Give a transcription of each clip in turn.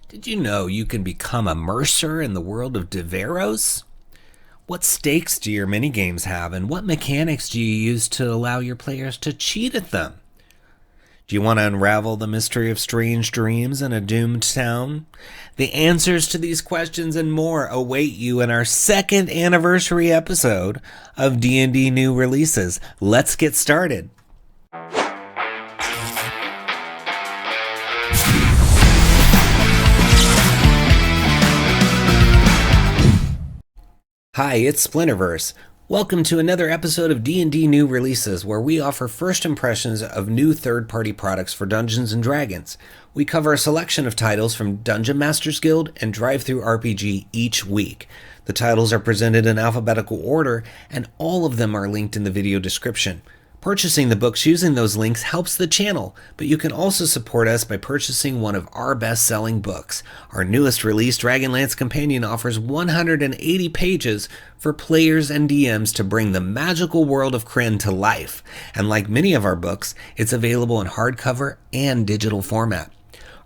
Did you know you can become a mercer in the world of 𝙤𝙤𝙬𝙗? What stakes do your minigames have, and what mechanics do you use to allow your players to cheat at them? Do you want to unravel the mystery of strange dreams in a doomed town? The answers to these questions and more await you in our second anniversary episode of D&D New Releases. Let's get started. Hi, it's Splinterverse. Welcome to another episode of D&D New Releases, where we offer first impressions of new third-party products for Dungeons & Dragons. We cover a selection of titles from Dungeon Masters Guild and 𝐷rive-thru RPG each week. The titles are presented in alphabetical order, and all of them are linked in the video description. Purchasing the books using those links helps the channel, but you can also support us by purchasing one of our best-selling books. Our newest release, Dragonlance Companion, offers 180 pages for players and DMs to bring the magical world of Krynn to life. And like many of our books, it's available in hardcover and digital format.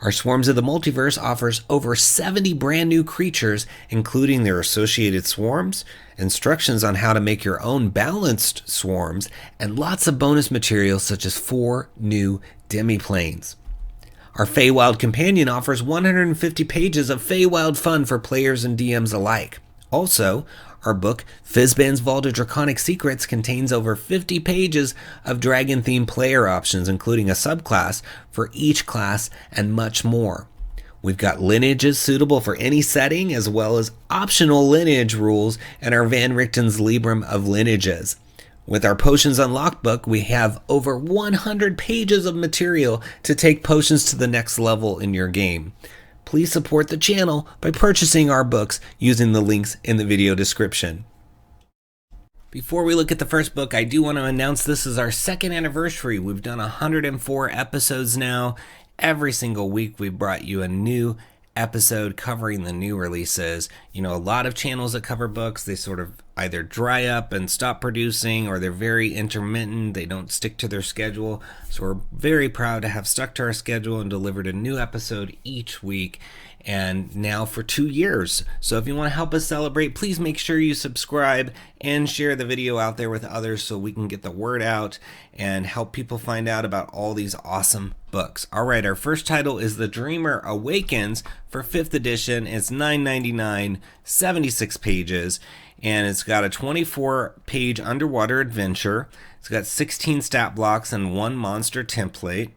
Our Swarms of the Multiverse offers over 70 brand new creatures, including their associated swarms, instructions on how to make your own balanced swarms, and lots of bonus materials such as 4 new demiplanes. Our Feywild Companion offers 150 pages of Feywild fun for players and DMs alike. Also, our book, Fizban's Vault of Draconic Secrets, contains over 50 pages of dragon-themed player options, including a subclass for each class and much more. We've got lineages suitable for any setting, as well as optional lineage rules in our Van Richten's Librum of Lineages. With our Potions Unlocked book, we have over 100 pages of material to take potions to the next level in your game. Please support the channel by purchasing our books using the links in the video description. Before we look at the first book, I do want to announce this is our second anniversary. We've done 104 episodes now. Every single week we've brought you a new episode covering the new releases. You know, a lot of channels that cover books, they sort of either dry up and stop producing, or they're very intermittent. They don't stick to their schedule. So we're very proud to have stuck to our schedule and delivered a new episode each week, and now for 2 years. So if you want to help us celebrate, please make sure you subscribe and share the video out there with others so we can get the word out and help people find out about all these awesome books. All right, our first title is The Dreamer Awakens for 5th edition. It's $9.99, 76 pages, and it's got a 24-page underwater adventure. It's got 16 stat blocks and 1 monster template,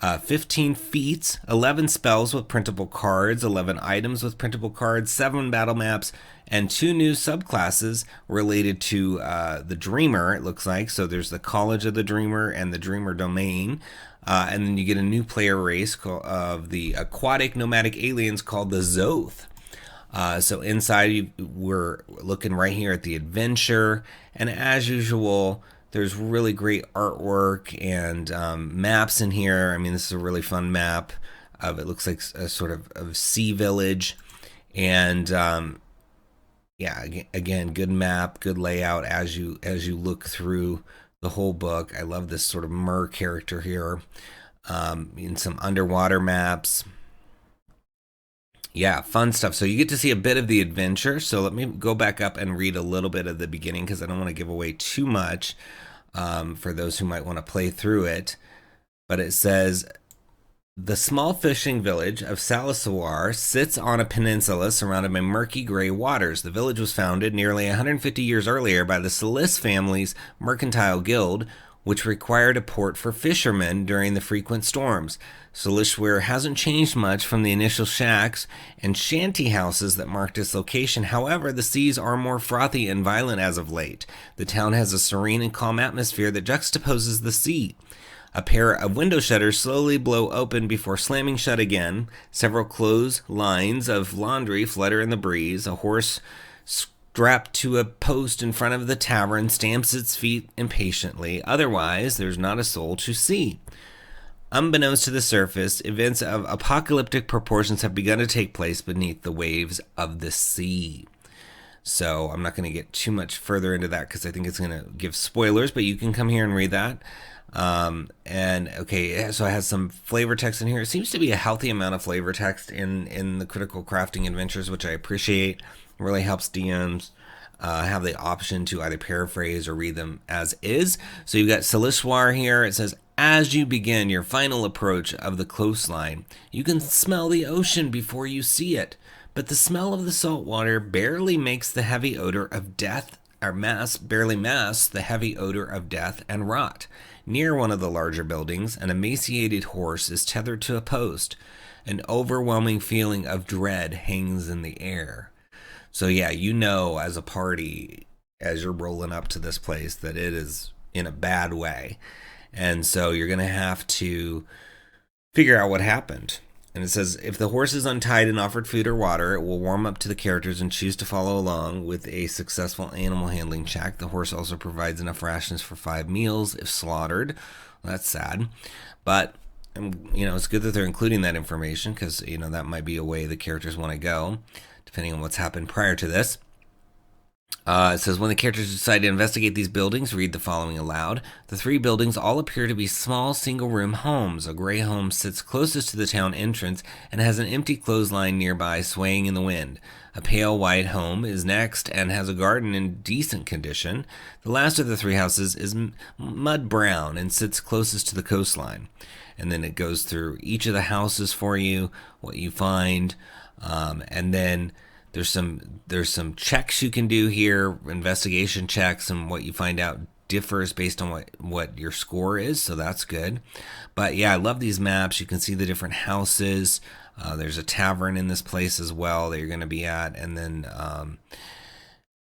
15 feats, 11 spells with printable cards, 11 items with printable cards, 7 battle maps, and 2 new subclasses related to the Dreamer, it looks like. So there's the College of the Dreamer and the Dreamer Domain. And then you get a new player race of the aquatic nomadic aliens called the Zoth. So inside, we're looking right here at the adventure, and as usual, there's really great artwork and maps in here. I mean, this is a really fun map of, it looks like a sort of sea village, and yeah, again, good map, good layout as you look through the whole book. I love this sort of mer character here, in some underwater maps. Yeah, fun stuff. So you get to see a bit of the adventure. So let me go back up and read a little bit of the beginning, because I don't want to give away too much for those who might want to play through it. But it says, the small fishing village of Southsward sits on a peninsula surrounded by murky gray waters. The village was founded nearly 150 years earlier by the Salis family's mercantile guild, which required a port for fishermen during the frequent storms. Solishware hasn't changed much from the initial shacks and shanty houses that marked its location. However, the seas are more frothy and violent as of late. The town has a serene and calm atmosphere that juxtaposes the sea. A pair of window shutters slowly blow open before slamming shut again. Several clothes lines of laundry flutter in the breeze. A horse strapped to a post in front of the tavern stamps its feet impatiently. Otherwise, there's not a soul to see. Unbeknownst to the surface, events of apocalyptic proportions have begun to take place beneath the waves of the sea. So I'm not going to get too much further into that because I think it's going to give spoilers, but you can come here and read that. And okay, so it has some flavor text in here. It seems to be a healthy amount of flavor text in the critical crafting adventures, which I appreciate. It really helps DMs have the option to either paraphrase or read them as is. So you've got Silishwar here. It says, as you begin your final approach of the coastline, you can smell the ocean before you see it. But the smell of the salt water barely makes the heavy odor of death, or barely masks the heavy odor of death and rot. Near one of the larger buildings, an emaciated horse is tethered to a post. An overwhelming feeling of dread hangs in the air. So yeah, you know as a party, as you're rolling up to this place, that it is in a bad way. And so you're going to have to figure out what happened. And it says, if the horse is untied and offered food or water, it will warm up to the characters and choose to follow along with a successful animal handling check. The horse also provides enough rations for 5 meals if slaughtered. Well, that's sad. But, it's good that they're including that information because, that might be a way the characters want to go, depending on what's happened prior to this. It says, when the characters decide to investigate these buildings, read the following aloud. The 3 buildings all appear to be small single-room homes. A gray home sits closest to the town entrance and has an empty clothesline nearby swaying in the wind. A pale white home is next and has a garden in decent condition. The last of the 3 houses is mud brown and sits closest to the coastline. And then it goes through each of the houses for you, what you find, and then there's some checks you can do here, investigation checks, and what you find out differs based on what your score is, so that's good. But yeah, I love these maps. You can see the different houses. There's a tavern in this place as well that you're going to be at, and then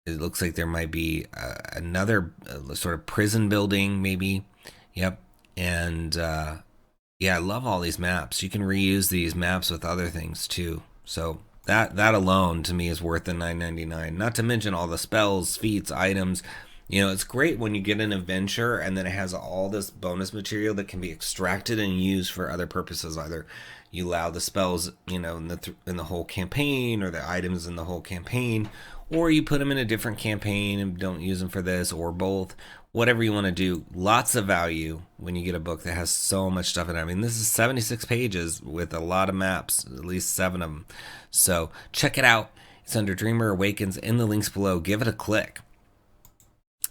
it looks like there might be another sort of prison building, maybe. Yep. And yeah, I love all these maps. You can reuse these maps with other things too. So that alone to me is worth the $9.99. Not to mention all the spells, feats, items. It's great when you get an adventure and then it has all this bonus material that can be extracted and used for other purposes. Either you allow the spells, in the whole campaign, or the items in the whole campaign, or you put them in a different campaign and don't use them for this, or both. Whatever you want to do. Lots of value when you get a book that has so much stuff in it. I mean, this is 76 pages with a lot of maps, at least 7 of them. So check it out. It's under Dreamer Awakens in the links below. Give it a click.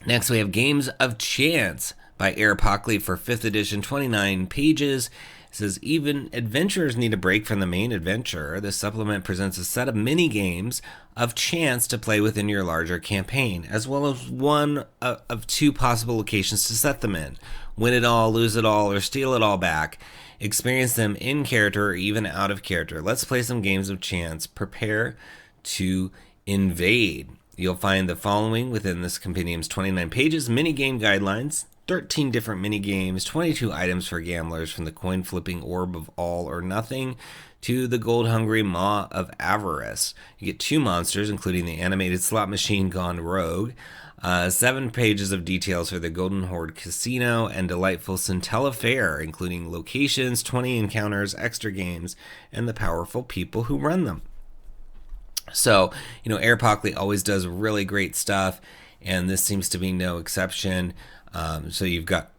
Next, we have Games of Chance by 𝘿𝙤𝙘 for 5th edition, 29 pages. It says, even adventurers need a break from the main adventure. This supplement presents a set of mini-games of chance to play within your larger campaign, as well as one of 2 possible locations to set them in. Win it all, lose it all, or steal it all back. Experience them in character or even out of character. Let's play some games of chance. Prepare to invade. You'll find the following within this compendium's 29 pages: mini-game guidelines, 13 different mini-games, 22 items for gamblers, from the coin-flipping orb of all or nothing to the gold-hungry maw of avarice. You get 2 monsters, including the animated slot machine gone rogue, 7 pages of details for the Golden Horde Casino, and delightful Centella Fair, including locations, 20 encounters, extra games, and the powerful people who run them. So, 𝘿𝙤𝙘 always does really great stuff, and this seems to be no exception. So you've got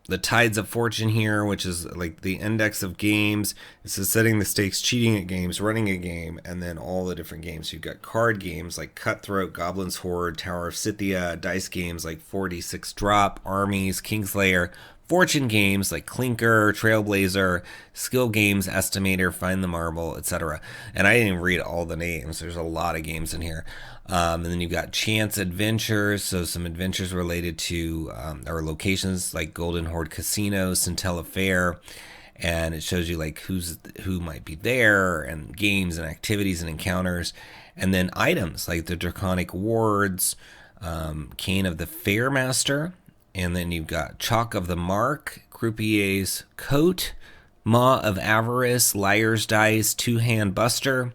the Tides of Fortune here, which is like the index of games. This is setting the stakes, cheating at games, running a game, and then all the different games. You've got card games like Cutthroat, Goblin's Horde, Tower of Scythia, dice games like 46 Drop, Armies, Kingslayer, fortune games like Clinker, Trailblazer, skill games, Estimator, Find the Marble, etc. And I didn't even read all the names. There's a lot of games in here. And then you've got Chance Adventures, so some adventures related to our locations like Golden Horde Casino, Centella Fair, and it shows you like who might be there, and games and activities and encounters. And then items like the Draconic Wards, Cane of the Fairmaster, and then you've got Chalk of the Mark, Croupier's Coat, Maw of Avarice, Liar's Dice, Two-Hand Buster,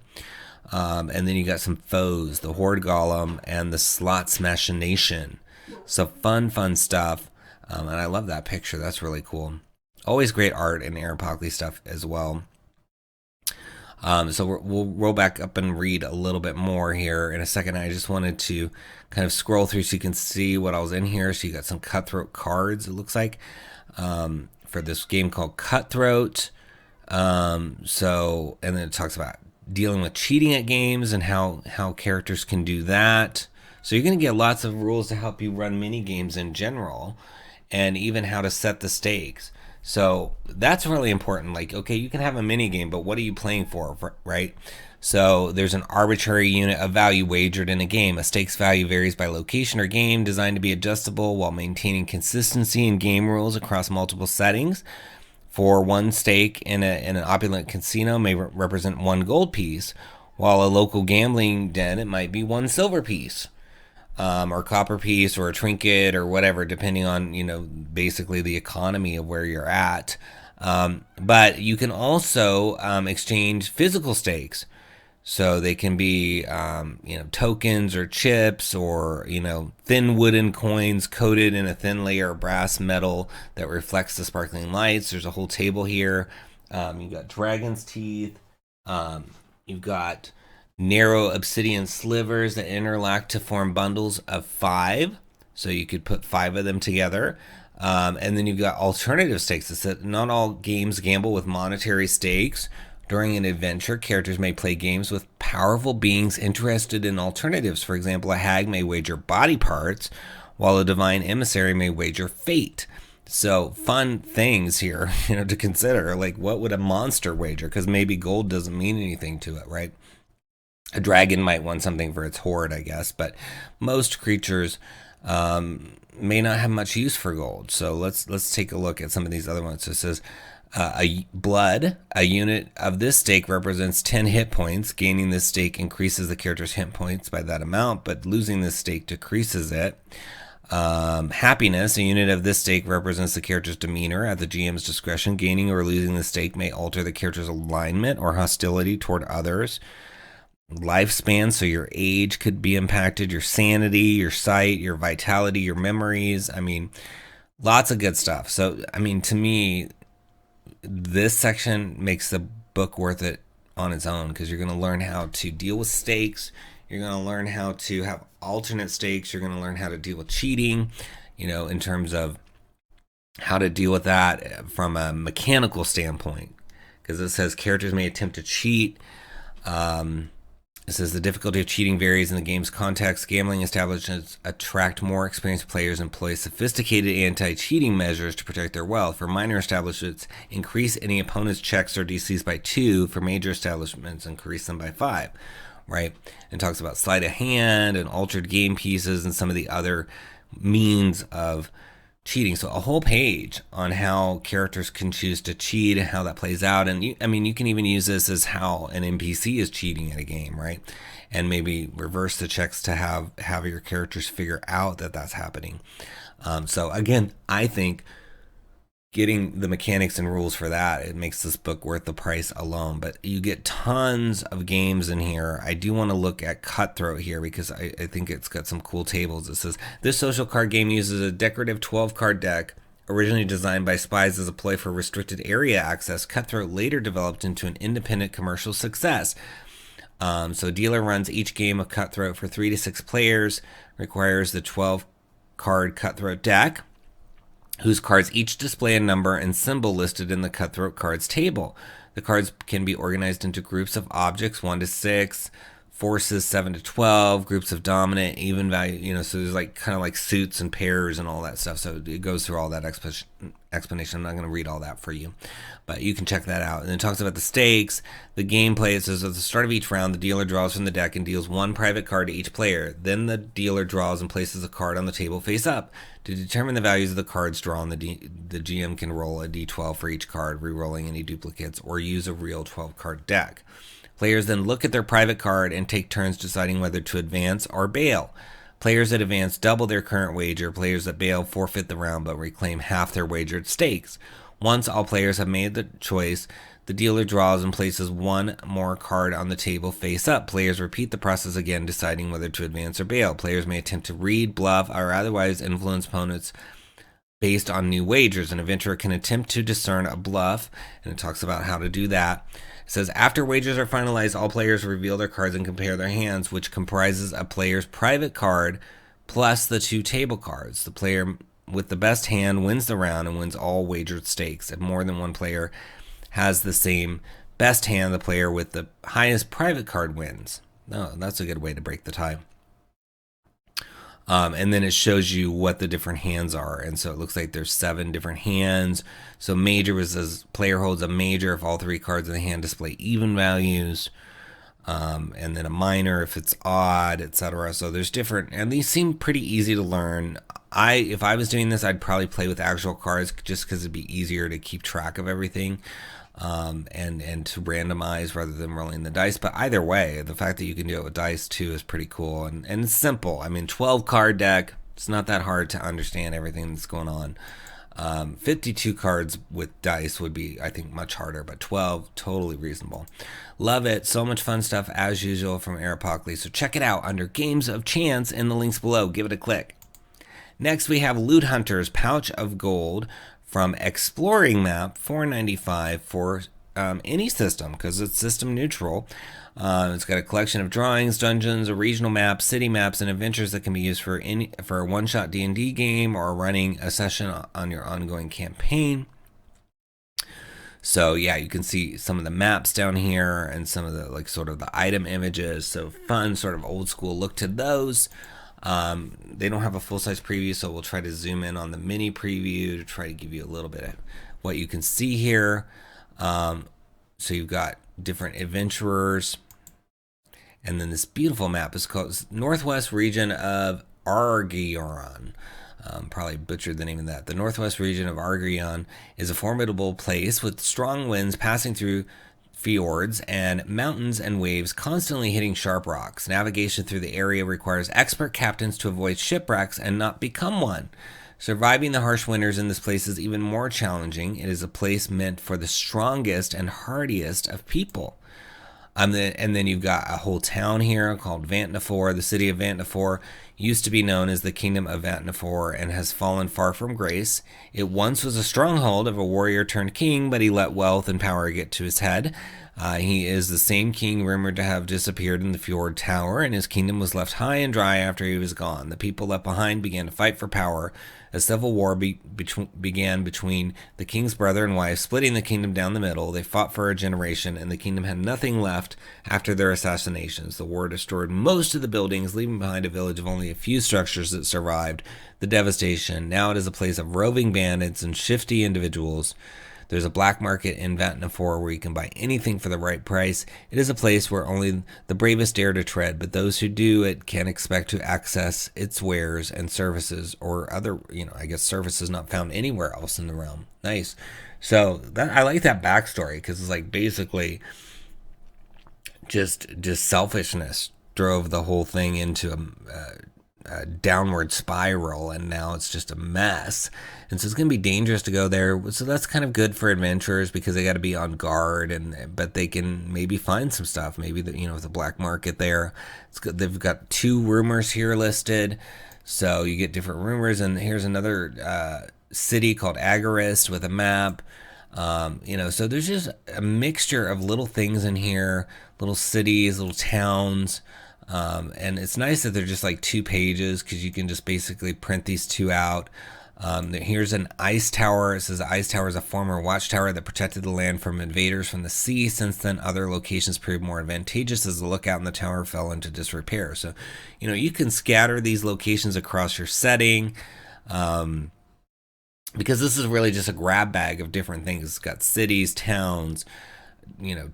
and then you got some foes, the Horde Golem and the Slots Machination. So fun stuff, and I love that picture. That's really cool. Always great art in 𝘿𝙤𝙘 stuff as well. So we'll roll back up and read a little bit more here in a second. I just wanted to kind of scroll through so you can see what I was in here. So you got some Cutthroat cards, it looks like. for this game called Cutthroat. And then it talks about dealing with cheating at games and how characters can do that. So you're going to get lots of rules to help you run mini games in general, and even how to set the stakes. So that's really important. Like, okay, you can have a mini game, but what are you playing for, right? So there's an arbitrary unit of value wagered in a game. A stakes value varies by location or game, designed to be adjustable while maintaining consistency in game rules across multiple settings. For one stake in an opulent casino may represent one gold piece, while a local gambling den, it might be one silver piece, or copper piece, or a trinket, or whatever, depending on, basically the economy of where you're at. But you can also exchange physical stakes. So they can be, tokens or chips, or, thin wooden coins coated in a thin layer of brass metal that reflects the sparkling lights. There's a whole table here. You've got dragon's teeth. You've got narrow obsidian slivers that interlock to form bundles of 5. So you could put 5 of them together. And then you've got alternative stakes. It said not all games gamble with monetary stakes. During an adventure, characters may play games with powerful beings interested in alternatives. For example, a hag may wager body parts, while a divine emissary may wager fate. So fun things here, to consider. Like, what would a monster wager? Because maybe gold doesn't mean anything to it, right? A dragon might want something for its hoard, I guess, but most creatures may not have much use for gold. So let's take a look at some of these other ones. So it says, a unit of this stake represents 10 hit points. Gaining this stake increases the character's hit points by that amount, but losing this stake decreases it. Happiness, a unit of this stake represents the character's demeanor at the GM's discretion. Gaining or losing the stake may alter the character's alignment or hostility toward others. Lifespan, so your age could be impacted, your sanity, your sight, your vitality, your memories. Lots of good stuff. So, to me, this section makes the book worth it on its own, because you're going to learn how to deal with stakes. You're going to learn how to have alternate stakes. You're going to learn how to deal with cheating, in terms of how to deal with that from a mechanical standpoint, because it says characters may attempt to cheat. It says the difficulty of cheating varies in the game's context. Gambling establishments attract more experienced players and employ sophisticated anti-cheating measures to protect their wealth. For minor establishments, increase any opponent's checks or DCs by 2. For major establishments, increase them by 5. Right? And talks about sleight of hand and altered game pieces and some of the other means of cheating. So a whole page on how characters can choose to cheat and how that plays out. And you can even use this as how an NPC is cheating at a game, right? And maybe reverse the checks to have your characters figure out that that's happening. So again, I think getting the mechanics and rules for that, it makes this book worth the price alone. But you get tons of games in here. I do want to look at Cutthroat here, because I think it's got some cool tables. It says, this social card game uses a decorative 12-card deck, originally designed by spies as a ploy for restricted area access. Cutthroat later developed into an independent commercial success. So dealer runs each game of Cutthroat for 3 to 6 players, requires the 12-card Cutthroat deck, whose cards each display a number and symbol listed in the Cutthroat cards table. The cards can be organized into groups of objects, 1 to 6, forces 7 to 12, groups of dominant, even value, so there's kind of like suits and pairs and all that stuff. So it goes through all that explanation. I'm not going to read all that for you, but you can check that out. And it talks about the stakes, the gameplay. It says at the start of each round, the dealer draws from the deck and deals 1 private card to each player. Then the dealer draws and places a card on the table face up. To determine the values of the cards drawn, the GM can roll a d12 for each card, re-rolling any duplicates, or use a real 12-card deck. Players then look at their private card and take turns deciding whether to advance or bail. Players that advance double their current wager. Players that bail forfeit the round but reclaim half their wagered stakes. Once all players have made the choice, the dealer draws and places 1 more card on the table face up. Players repeat the process again, deciding whether to advance or bail. Players may attempt to read, bluff, or otherwise influence opponents based on new wagers. An adventurer can attempt to discern a bluff, and it talks about how to do that. It says, after wagers are finalized, all players reveal their cards and compare their hands, which comprises a player's private card plus the 2 table cards. The player with the best hand wins the round and wins all wagered stakes. If more than one player has the same best hand, the player with the highest private card wins. Oh, that's a good way to break the tie. And then it shows you what the different hands are. And so it looks like there's 7 different hands. So major was as player holds a major if all 3 cards in the hand display even values. And then a minor if it's odd, etc. So there's different, and these seem pretty easy to learn. If I was doing this, I'd probably play with actual cards just because it'd be easier to keep track of everything. And to randomize rather than rolling the dice. But either way, the fact that you can do it with dice too is pretty cool, and it's simple. I mean, 12 card deck, it's not that hard to understand everything that's going on. 52 cards with dice would be, I think, much harder, but 12, totally reasonable. Love it. So much fun stuff as usual from 𝘿𝙗𝙗. So check it out under Games of Chance in the links below. Give it a click. Next, we have Loot Hunter's Pouch of Gold from Exploring Map, $4.95 for any system because it's system neutral. It's got a collection of drawings, dungeons, a regional map, city maps, and adventures that can be used for a one-shot D&D game or running a session on your ongoing campaign. So yeah, you can see some of the maps down here and some of the sort of the item images. So fun, sort of old school look to those. They don't have a full-size preview, so we'll try to zoom in on the mini preview to try to give you a little bit of what you can see here. So you've got different adventurers, and then this beautiful map is called Northwest Region of 𝘿𝙤𝙘𝙤. Probably butchered the name of that. The Northwest Region of 𝘿𝙤𝙘𝙤 is a formidable place with strong winds passing through fjords and mountains and waves constantly hitting sharp rocks. Navigation through the area requires expert captains to avoid shipwrecks and not become one. Surviving the harsh winters in this place is even more challenging. It is a place meant for the strongest and hardiest of people. And then you've got a whole town here called 𝘿𝙤𝙗𝙗. The city of 𝘿𝙤𝙗𝙗 used to be known as the Kingdom of 𝘿𝙤𝙗𝙗 and has fallen far from grace. It once was a stronghold of a warrior turned king, but he let wealth and power get to his head. He is the same king rumored to have disappeared in the fjord tower, and his kingdom was left high and dry after he was gone. The people left behind began to fight for power. A civil war began between the king's brother and wife, splitting the kingdom down the middle. They fought for a generation, and the kingdom had nothing left after their assassinations. The war destroyed most of the buildings, leaving behind a village of only a few structures that survived the devastation. Now it is a place of roving bandits and shifty individuals. There's a black market in 𝘿𝙤𝙗𝙗 where you can buy anything for the right price. It is a place where only the bravest dare to tread, but those who do it can expect to access its wares and services or other, services not found anywhere else in the realm. Nice. So I like that backstory because it's like basically just selfishness drove the whole thing into a downward spiral, and now it's just a mess, and so it's going to be dangerous to go there. So that's kind of good for adventurers because they got to be on guard, but they can maybe find some stuff. Maybe the black market there. It's good. They've got 2 rumors here listed, so you get different rumors. And here's another city called Agarist with a map. So there's just a mixture of little things in here, little cities, little towns. And it's nice that they're just like 2 pages because you can just basically print these 2 out. Here's an ice tower. It says the ice tower is a former watchtower that protected the land from invaders from the sea. Since then, other locations proved more advantageous as the lookout in the tower fell into disrepair. So, you can scatter these locations across your setting. Because this is really just a grab bag of different things. It's got cities, towns,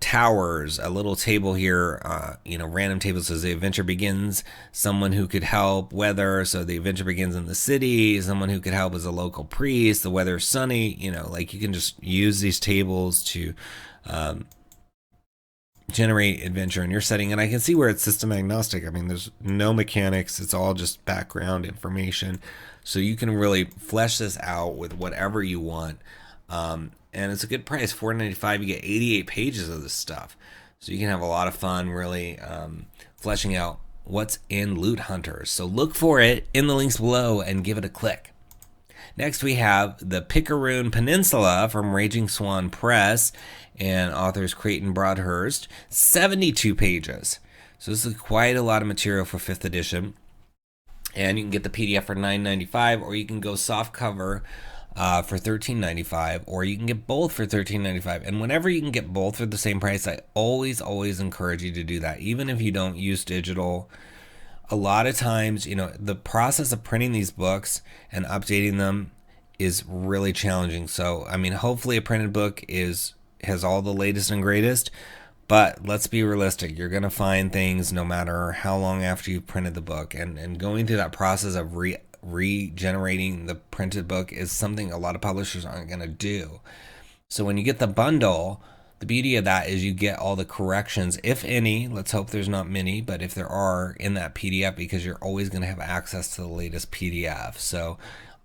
towers, a little table here, random table says the adventure begins, someone who could help, weather, so the adventure begins in the city, someone who could help is a local priest, the weather is sunny, you can just use these tables to generate adventure in your setting. And I can see where it's system agnostic. I mean, there's no mechanics, it's all just background information, so you can really flesh this out with whatever you want. And it's a good price, $4.95. You get 88 pages of this stuff. So you can have a lot of fun really fleshing out what's in Loot Hunters. So look for it in the links below and give it a click. Next we have the Picaroon Peninsula from Raging Swan Press and authors Creighton Broadhurst. 72 pages. So this is quite a lot of material for 5th edition. And you can get the PDF for $9.95, or you can go soft cover for $13.95, or you can get both for $13.95. And whenever you can get both for the same price, I always encourage you to do that, even if you don't use digital. A lot of times, the process of printing these books and updating them is really challenging. So, I mean, hopefully a printed book has all the latest and greatest, but let's be realistic. You're going to find things no matter how long after you've printed the book, and going through that process of regenerating the printed book is something a lot of publishers aren't going to do. So when you get the bundle, the beauty of that is you get all the corrections, if any. Let's hope there's not many, but if there are, in that PDF, because you're always going to have access to the latest PDF. So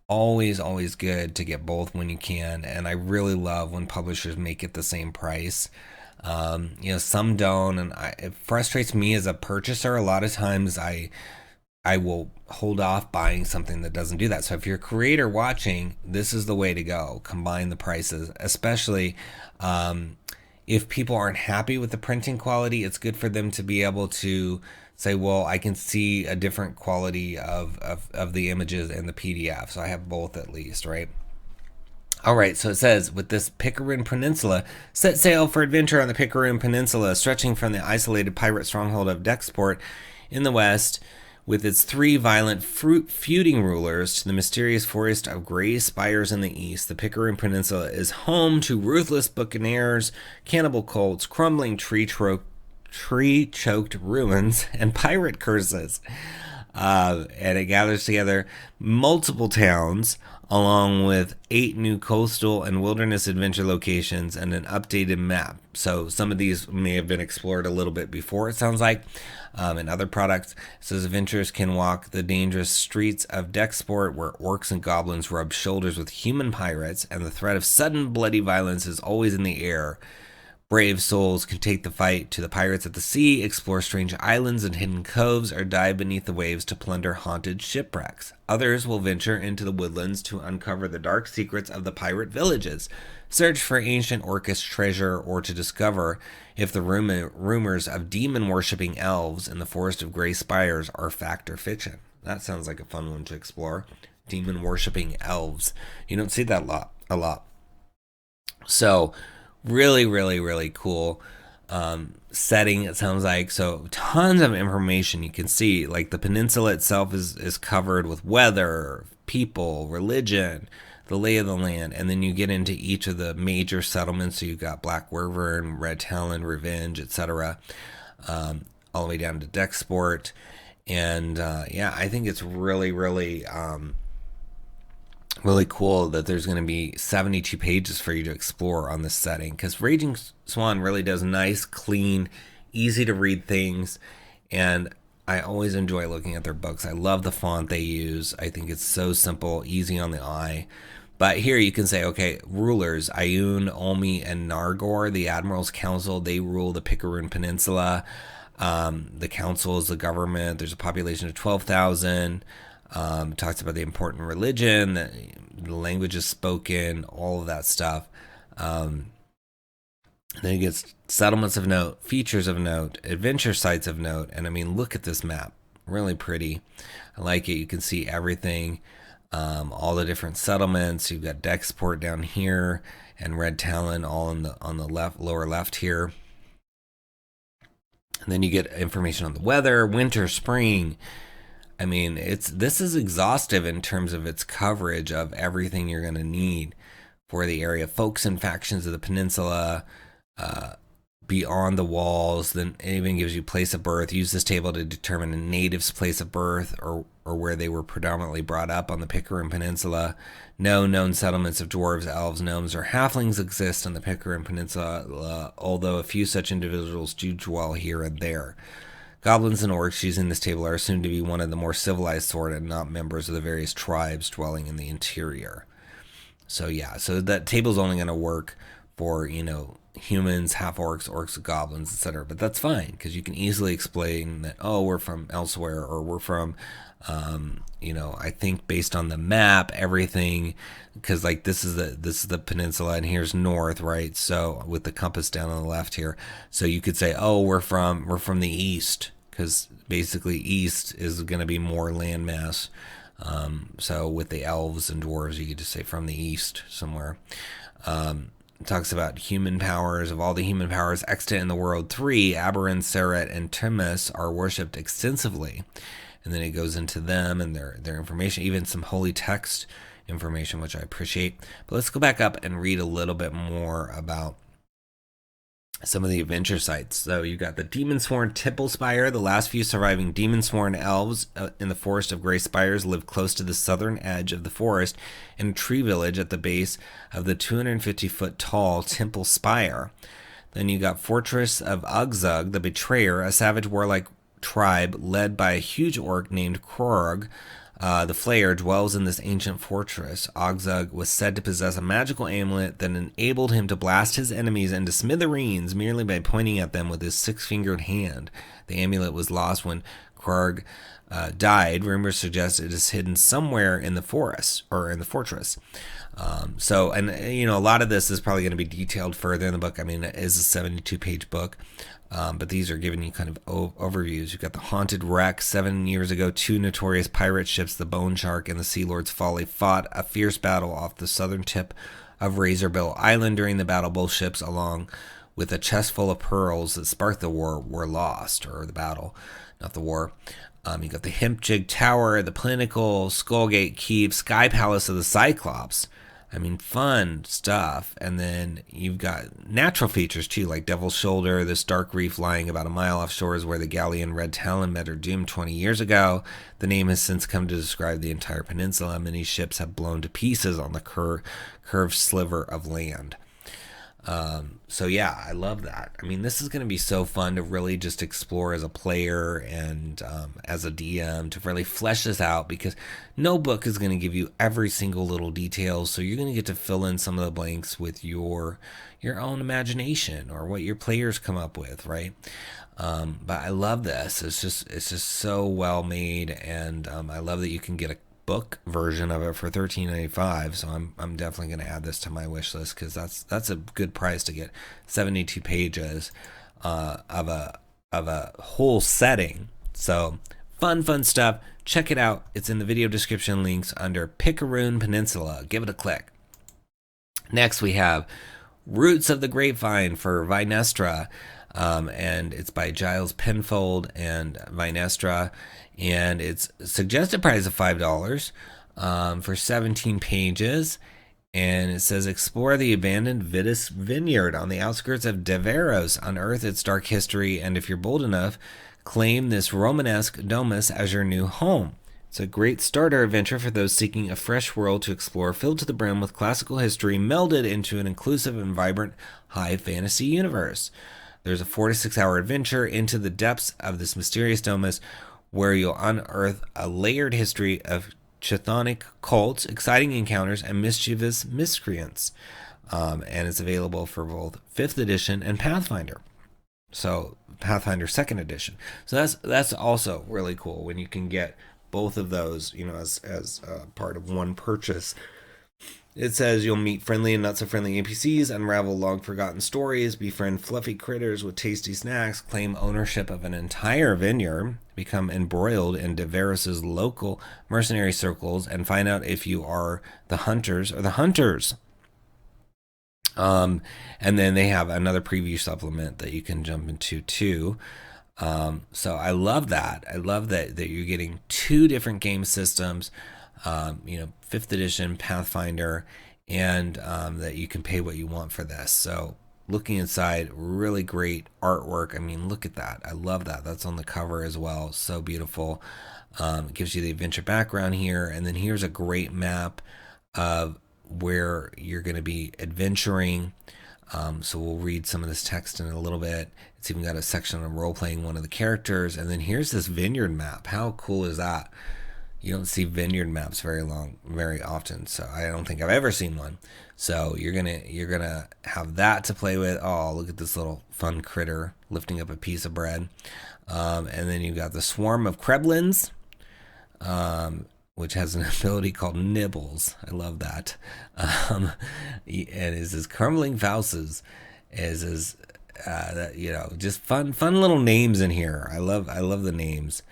always good to get both when you can. And I really love when publishers make it the same price. Some don't, and it frustrates me as a purchaser. A lot of times I will hold off buying something that doesn't do that. So if you're a creator watching, this is the way to go. Combine the prices, especially if people aren't happy with the printing quality. It's good for them to be able to say, well, I can see a different quality of the images in the PDF. So I have both at least, right? All right, so it says, with this Picaroon Peninsula, set sail for adventure on the Picaroon Peninsula, stretching from the isolated pirate stronghold of Dexport in the west, with its 3 violent feuding rulers, to the mysterious forest of gray spires in the east. The Picaroon Peninsula is home to ruthless buccaneers, cannibal cults, crumbling tree-choked ruins, and pirate curses. And it gathers together multiple towns, along with 8 new coastal and wilderness adventure locations and an updated map. So some of these may have been explored a little bit before, it sounds like, in other products. It says adventurers can walk the dangerous streets of Dexport, where orcs and goblins rub shoulders with human pirates, and the threat of sudden bloody violence is always in the air. Brave souls can take the fight to the pirates at the sea, explore strange islands and hidden coves, or dive beneath the waves to plunder haunted shipwrecks. Others will venture into the woodlands to uncover the dark secrets of the pirate villages, search for ancient orcish treasure, or to discover if the rumors of demon-worshipping elves in the Forest of Grey Spires are fact or fiction. That sounds like a fun one to explore. Demon-worshipping elves. You don't see that a lot. So, really cool setting, it sounds like. So tons of information you can see. Like the peninsula itself is covered with weather, people, religion, the lay of the land, and then you get into each of the major settlements. So you've got Black Wyvern, Red Talon, Revenge, etc., all the way down to Dexport. And I think it's really cool that there's going to be 72 pages for you to explore on this setting, because Raging Swan really does nice, clean, easy to read things, and I always enjoy looking at their books. I love the font they use. I think it's so simple, easy on the eye. But here you can say, okay, rulers, Ioun, Olmi, and Nargor, the Admiral's Council, they rule the Picaroon Peninsula. The council is the government. There's a population of 12,000. Talks about the important religion, the languages spoken, all of that stuff. Then it gets settlements of note, features of note, adventure sites of note, and I mean, look at this map, really pretty. I like it. You can see everything, all the different settlements. You've got Dexport down here and Red Talon all on the left, lower left here. And then you get information on the weather, winter, spring. I mean, this is exhaustive in terms of its coverage of everything you're going to need for the area. Folks and factions of the peninsula, beyond the walls. Then it even gives you place of birth. Use this table to determine a native's place of birth or where they were predominantly brought up on the Picaroon Peninsula. No known settlements of dwarves, elves, gnomes, or halflings exist on the Picaroon Peninsula, although a few such individuals do dwell here and there. Goblins and orcs using this table are assumed to be one of the more civilized sort and not members of the various tribes dwelling in the interior. So so that table's only going to work for, humans, half-orcs, orcs, goblins, etc. But that's fine, because you can easily explain that, we're from elsewhere, or we're from, I think based on the map, everything, because like this is the peninsula and here's north, right? So with the compass down on the left here, so you could say, we're from the east, because basically east is going to be more landmass. So with the elves and dwarves, you could just say from the east somewhere. It talks about human powers. Of all the human powers extant in the world, 3, Aberrant, Seret, and Timus, are worshipped extensively. And then it goes into them and their information, even some holy text information, which I appreciate. But let's go back up and read a little bit more about some of the adventure sites. So you got the demon-sworn Tipplespire. The last few surviving demon-sworn elves in the Forest of Grey Spires live close to the southern edge of the forest in a tree village at the base of the 250-foot-tall Temple Spire. Then you got Fortress of 𝙁𝙘𝙘, the Betrayer, a savage warlike tribe led by a huge orc named Krorg. The Flayer dwells in this ancient fortress. 𝙁𝙘𝙘 was said to possess a magical amulet that enabled him to blast his enemies into smithereens merely by pointing at them with his 6-fingered hand. The amulet was lost when Krorg died. Rumors suggest it is hidden somewhere in the forest or in the fortress. A lot of this is probably going to be detailed further in the book. I mean, it is a 72-page book. But these are giving you kind of overviews. You've got the Haunted Wreck. 7 years ago, 2 notorious pirate ships, the Bone Shark and the Sea Lord's Folly, fought a fierce battle off the southern tip of Razorbill Island. During the battle, both ships, along with a chest full of pearls that sparked the war, were lost, or the battle, not the war. You got the Hempjig Tower, the Pinnacle, Skullgate Keep, Sky Palace of the Cyclops. I mean, fun stuff. And then you've got natural features too, like Devil's Shoulder, this dark reef lying about a mile offshore is where the galleon Red Talon met her doom 20 years ago. The name has since come to describe the entire peninsula. Many ships have blown to pieces on the curved sliver of land. I love that. I mean, this is going to be so fun to really just explore as a player and as a DM to really flesh this out, because no book is going to give you every single little detail. So you're going to get to fill in some of the blanks with your own imagination or what your players come up with, right? But I love this. It's just so well made, and I love that you can get a book version of it for $13.95. So I'm definitely going to add this to my wish list, because that's a good price to get 72 pages of a whole setting. So fun stuff. Check it out. It's in the video description links under Picaroon Peninsula. Give it a click. Next we have Roots of the Grapevine for Vinestra. And it's by Giles Penfold and Vinestra, and it's suggested price of $5 for 17 pages, and it says explore the abandoned Vitis vineyard on the outskirts of Deveros, unearth its dark history, and if you're bold enough, claim this Romanesque domus as your new home. It's a great starter adventure for those seeking a fresh world to explore, filled to the brim with classical history melded into an inclusive and vibrant high fantasy universe. There's a 4 to 6 hour adventure into the depths of this mysterious domus, where you'll unearth a layered history of chthonic cults, exciting encounters, and mischievous miscreants. And it's available for both 5th edition and Pathfinder. So Pathfinder 2nd edition. So that's also really cool when you can get both of those, as part of one purchase. It says you'll meet friendly and not so friendly NPCs, unravel long-forgotten stories, befriend fluffy critters with tasty snacks, claim ownership of an entire vineyard, become embroiled in Deveros' local mercenary circles, and find out if you are the hunters or the hunters. And then they have another preview supplement that you can jump into too. So I love that. I love that you're getting 2 different game systems. 5th edition Pathfinder, and that you can pay what you want for this. So looking inside, really great artwork. I mean, look at that. I love that. That's on the cover as well. So beautiful. It gives you the adventure background here, and then here's a great map of where you're going to be adventuring. So we'll read some of this text in a little bit. It's even got a section on role-playing one of the characters, and then here's this vineyard map. How cool is that? You don't see vineyard maps very often, so I don't think I've ever seen one. So you're gonna have that to play with. Oh, look at this little fun critter lifting up a piece of bread. And then you've got the swarm of Kreblins, which has an ability called Nibbles. I love that. And is his crumbling fauces, is just fun little names in here. I love the names,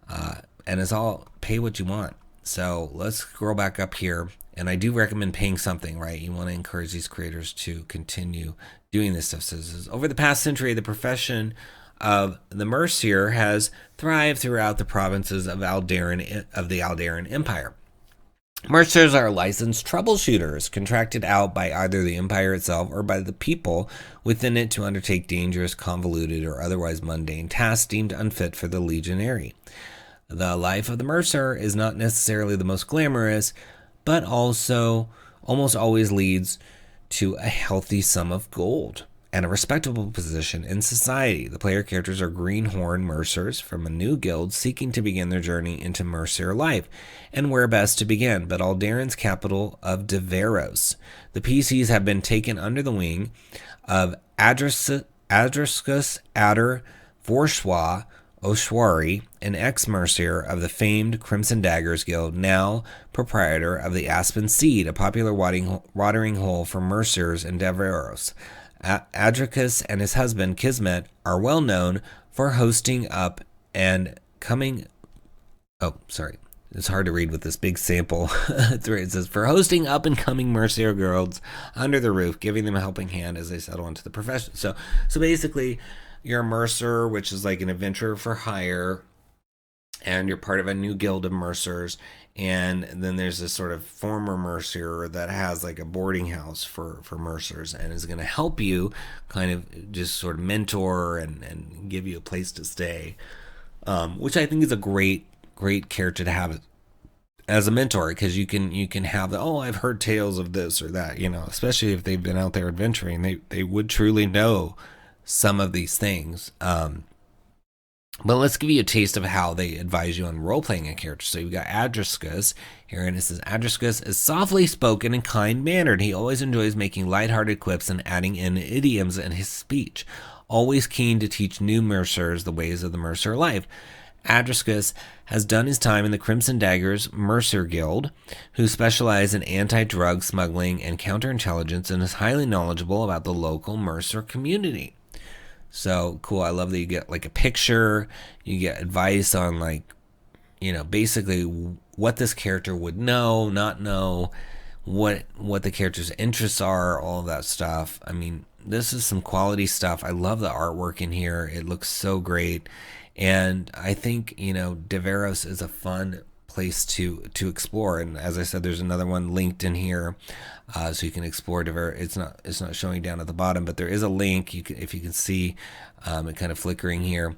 and it's all pay what you want. So let's scroll back up here, and I do recommend paying something, right? You want to encourage these creators to continue doing this stuff. So this is, over the past century, the profession of the Mercier has thrived throughout the provinces of the Äldarin Empire. Merciers are licensed troubleshooters contracted out by either the empire itself or by the people within it to undertake dangerous, convoluted, or otherwise mundane tasks deemed unfit for the legionary. The life of the Mercer is not necessarily the most glamorous, but also almost always leads to a healthy sum of gold and a respectable position in society. The player characters are greenhorn mercers from a new guild seeking to begin their journey into mercer life, and where best to begin but Aldarin's capital of Deveros. The PCs have been taken under the wing of Ādricas Adar Vorshwa Oshwari, an ex-mercer of the famed Crimson Daggers Guild, now proprietor of the Aspen Seed, a popular watering hole for mercers in Deveros. Ādricas and his husband Kismet are well known for hosting up and coming. Oh, sorry. It's hard to read with this big sample. It says, for hosting up and coming mercer girls under the roof, giving them a helping hand as they settle into the profession. So basically, you're a mercer, which is like an adventurer for hire, and you're part of a new guild of mercers. And then there's this sort of former mercer that has like a boarding house for mercers and is going to help you kind of just sort of mentor and give you a place to stay, which I think is a great character to have as a mentor, because you can have the, I've heard tales of this or that, especially if they've been out there adventuring, they would truly know some of these things. But let's give you a taste of how they advise you on role-playing a character. So you've got Ādricas here, and it says, Ādricas is softly spoken and kind-mannered. He always enjoys making lighthearted quips and adding in idioms in his speech, always keen to teach new mercers the ways of the mercer life. Ādricas has done his time in the Crimson Daggers Mercer Guild, who specialize in anti-drug smuggling and counterintelligence, and is highly knowledgeable about the local mercer community. So cool. I love that you get like a picture, you get advice on like, basically what this character would know, not know, what the character's interests are, all of that stuff. I mean, this is some quality stuff. I love the artwork in here. It looks so great. And I think, Deveros is a fun place to explore. And as I said, there's another one linked in here, so you can explore Deveros. It's not showing down at the bottom, but there is a link. If you can see it kind of flickering here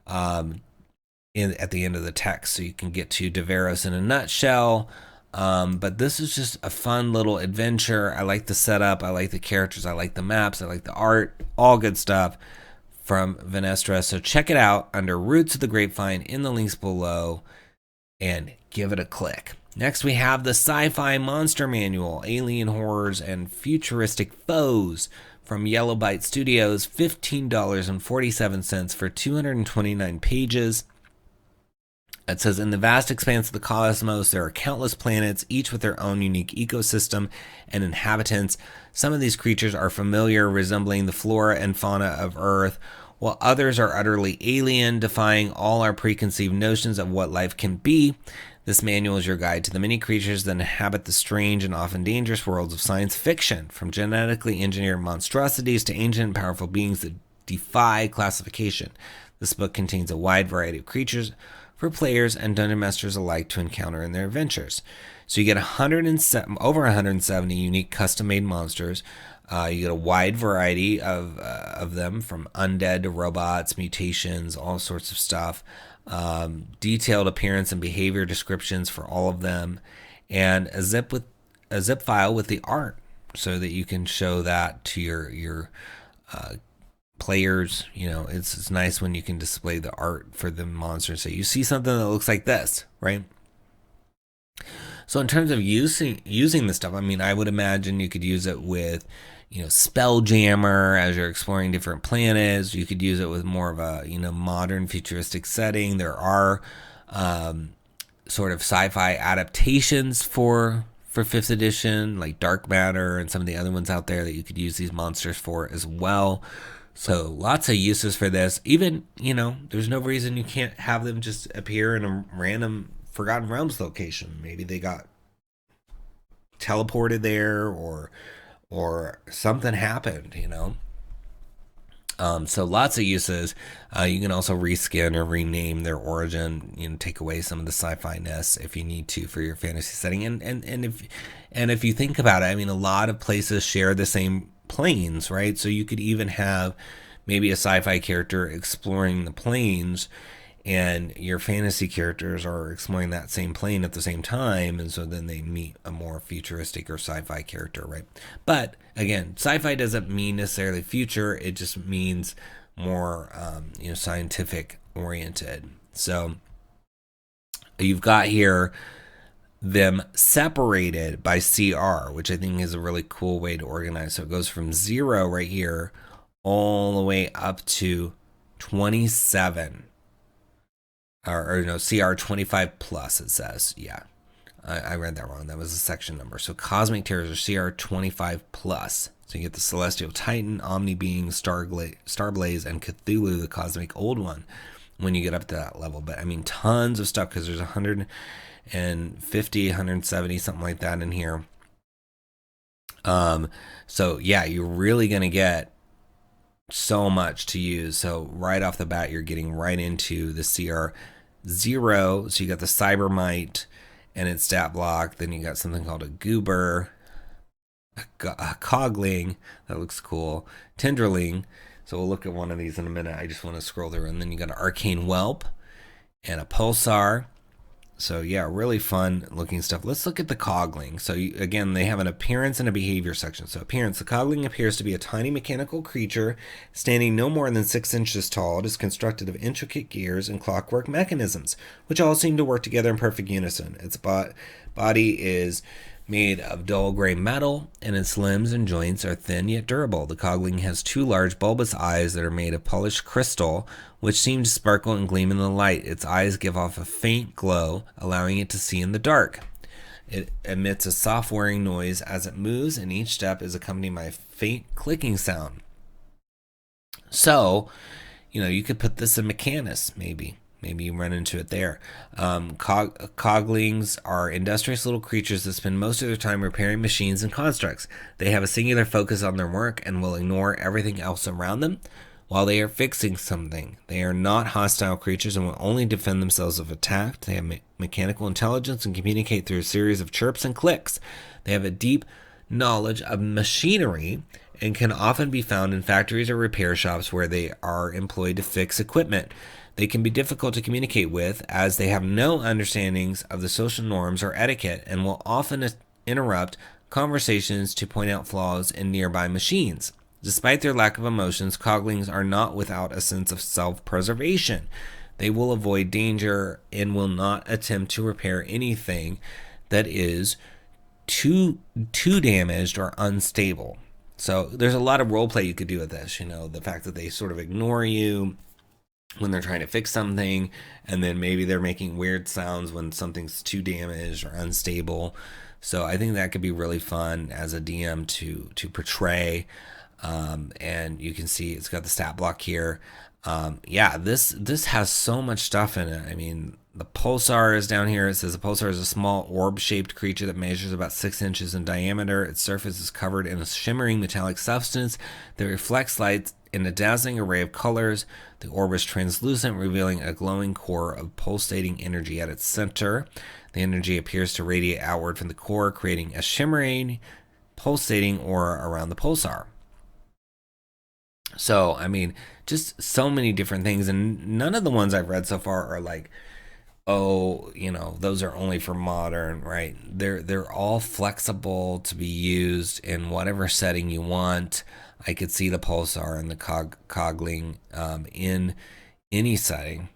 at the end of the text, so you can get to Deveros in a nutshell. But this is just a fun little adventure. I like the setup. I like the characters. I like the maps. I like the art. All good stuff from Venestra. So check it out under Roots of the Grapevine in the links below and give it a click. Next, we have the Sci-Fi Monster Manual, Alien Horrors and Futuristic Foes from Yellow Byte Studios, $15.47 for 229 pages. It says, in the vast expanse of the cosmos, there are countless planets, each with their own unique ecosystem and inhabitants. Some of these creatures are familiar, resembling the flora and fauna of Earth, while others are utterly alien, defying all our preconceived notions of what life can be. This manual is your guide to the many creatures that inhabit the strange and often dangerous worlds of science fiction, from genetically engineered monstrosities to ancient and powerful beings that defy classification. This book contains a wide variety of creatures for players and dungeon masters alike to encounter in their adventures. So you get over 170 unique custom-made monsters. You get a wide variety of them, from undead to robots, mutations, all sorts of stuff. Detailed appearance and behavior descriptions for all of them, and a zip file with the art, so that you can show that to your players. It's nice when you can display the art for the monsters. So you see something that looks like this, right? So in terms of using this stuff, I mean, I would imagine you could use it with, Spelljammer as you're exploring different planets. You could use it with more of a, modern futuristic setting. There are sort of sci-fi adaptations for 5th edition, like Dark Matter and some of the other ones out there that you could use these monsters for as well. So lots of uses for this. Even, there's no reason you can't have them just appear in a random Forgotten Realms location. Maybe they got teleported there, or something happened, So lots of uses. You can also reskin or rename their origin, take away some of the sci-fi-ness if you need to for your fantasy setting. And if you think about it, a lot of places share the same planes, right? So you could even have maybe a sci-fi character exploring the planes, and your fantasy characters are exploring that same plane at the same time, and so then they meet a more futuristic or sci-fi character, right? But again, sci-fi doesn't mean necessarily future, it just means more scientific oriented. So you've got here them separated by CR, which I think is a really cool way to organize. So it goes from 0 right here all the way up to 27. Or no, CR 25 plus, it says. Yeah, I read that wrong. That was a section number. So Cosmic Terrors are CR 25 plus. So you get the Celestial Titan, Omni Being, Starblaze, and Cthulhu, the Cosmic Old One, when you get up to that level. But tons of stuff, because there's 150, 170, something like that in here. So yeah, you're really going to get so much to use. So right off the bat, you're getting right into the CR 0. So you got the Cybermite and its stat block. Then you got something called a Goober, a Cogling, that looks cool, Tenderling. So we'll look at one of these in a minute. I just want to scroll through. And then you got an Arcane Whelp and a Pulsar. So yeah, really fun looking stuff. Let's look at the Cogling. So again, they have an appearance and a behavior section. So appearance, the Cogling appears to be a tiny mechanical creature standing no more than 6 inches tall. It is constructed of intricate gears and clockwork mechanisms, which all seem to work together in perfect unison. Its body is made of dull gray metal, and its limbs and joints are thin yet durable. The Cogling has 2 large bulbous eyes that are made of polished crystal, which seem to sparkle and gleam in the light. Its eyes give off a faint glow, allowing it to see in the dark. It emits a soft whirring noise as it moves, and each step is accompanied by a faint clicking sound. So, you could put this in Mechanus, maybe. Maybe you run into it there. Coglings are industrious little creatures that spend most of their time repairing machines and constructs. They have a singular focus on their work and will ignore everything else around them while they are fixing something. They are not hostile creatures and will only defend themselves if attacked. They have mechanical intelligence and communicate through a series of chirps and clicks. They have a deep knowledge of machinery and can often be found in factories or repair shops where they are employed to fix equipment. They can be difficult to communicate with, as they have no understandings of the social norms or etiquette and will often interrupt conversations to point out flaws in nearby machines. Despite their lack of emotions, Coglings are not without a sense of self-preservation. They will avoid danger and will not attempt to repair anything that is too damaged or unstable. So there's a lot of roleplay you could do with this. The fact that they sort of ignore you when they're trying to fix something, and then maybe they're making weird sounds when something's too damaged or unstable. So I think that could be really fun as a DM to portray. And you can see it's got the stat block here. This has so much stuff in it. The Pulsar is down here. It says a Pulsar is a small orb-shaped creature that measures about 6 inches in diameter. Its surface is covered in a shimmering metallic substance that reflects light in a dazzling array of colors. The orb is translucent, revealing a glowing core of pulsating energy at its center. The energy appears to radiate outward from the core, creating a shimmering, pulsating aura around the Pulsar. So, just so many different things, and none of the ones I've read so far are like, those are only for modern, right? They're all flexible to be used in whatever setting you want. I could see the Pulsar and the Cogling in any setting.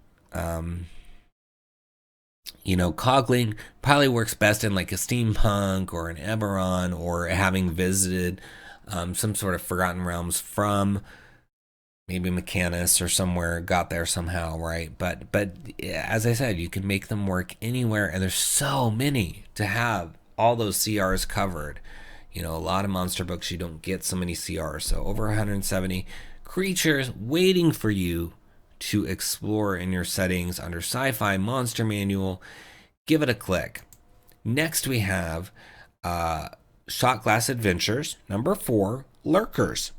Cogling probably works best in like a steampunk or an Eberron, or having visited some sort of Forgotten Realms from maybe Mechanus or somewhere, got there somehow, right? But as I said, you can make them work anywhere, and there's so many to have all those CRs covered. A lot of monster books, you don't get so many CRs. So over 170 creatures waiting for you to explore in your settings under Sci-Fi Monster Manual. Give it a click. Next we have Shotglass Adventures, number 4, Lurkers.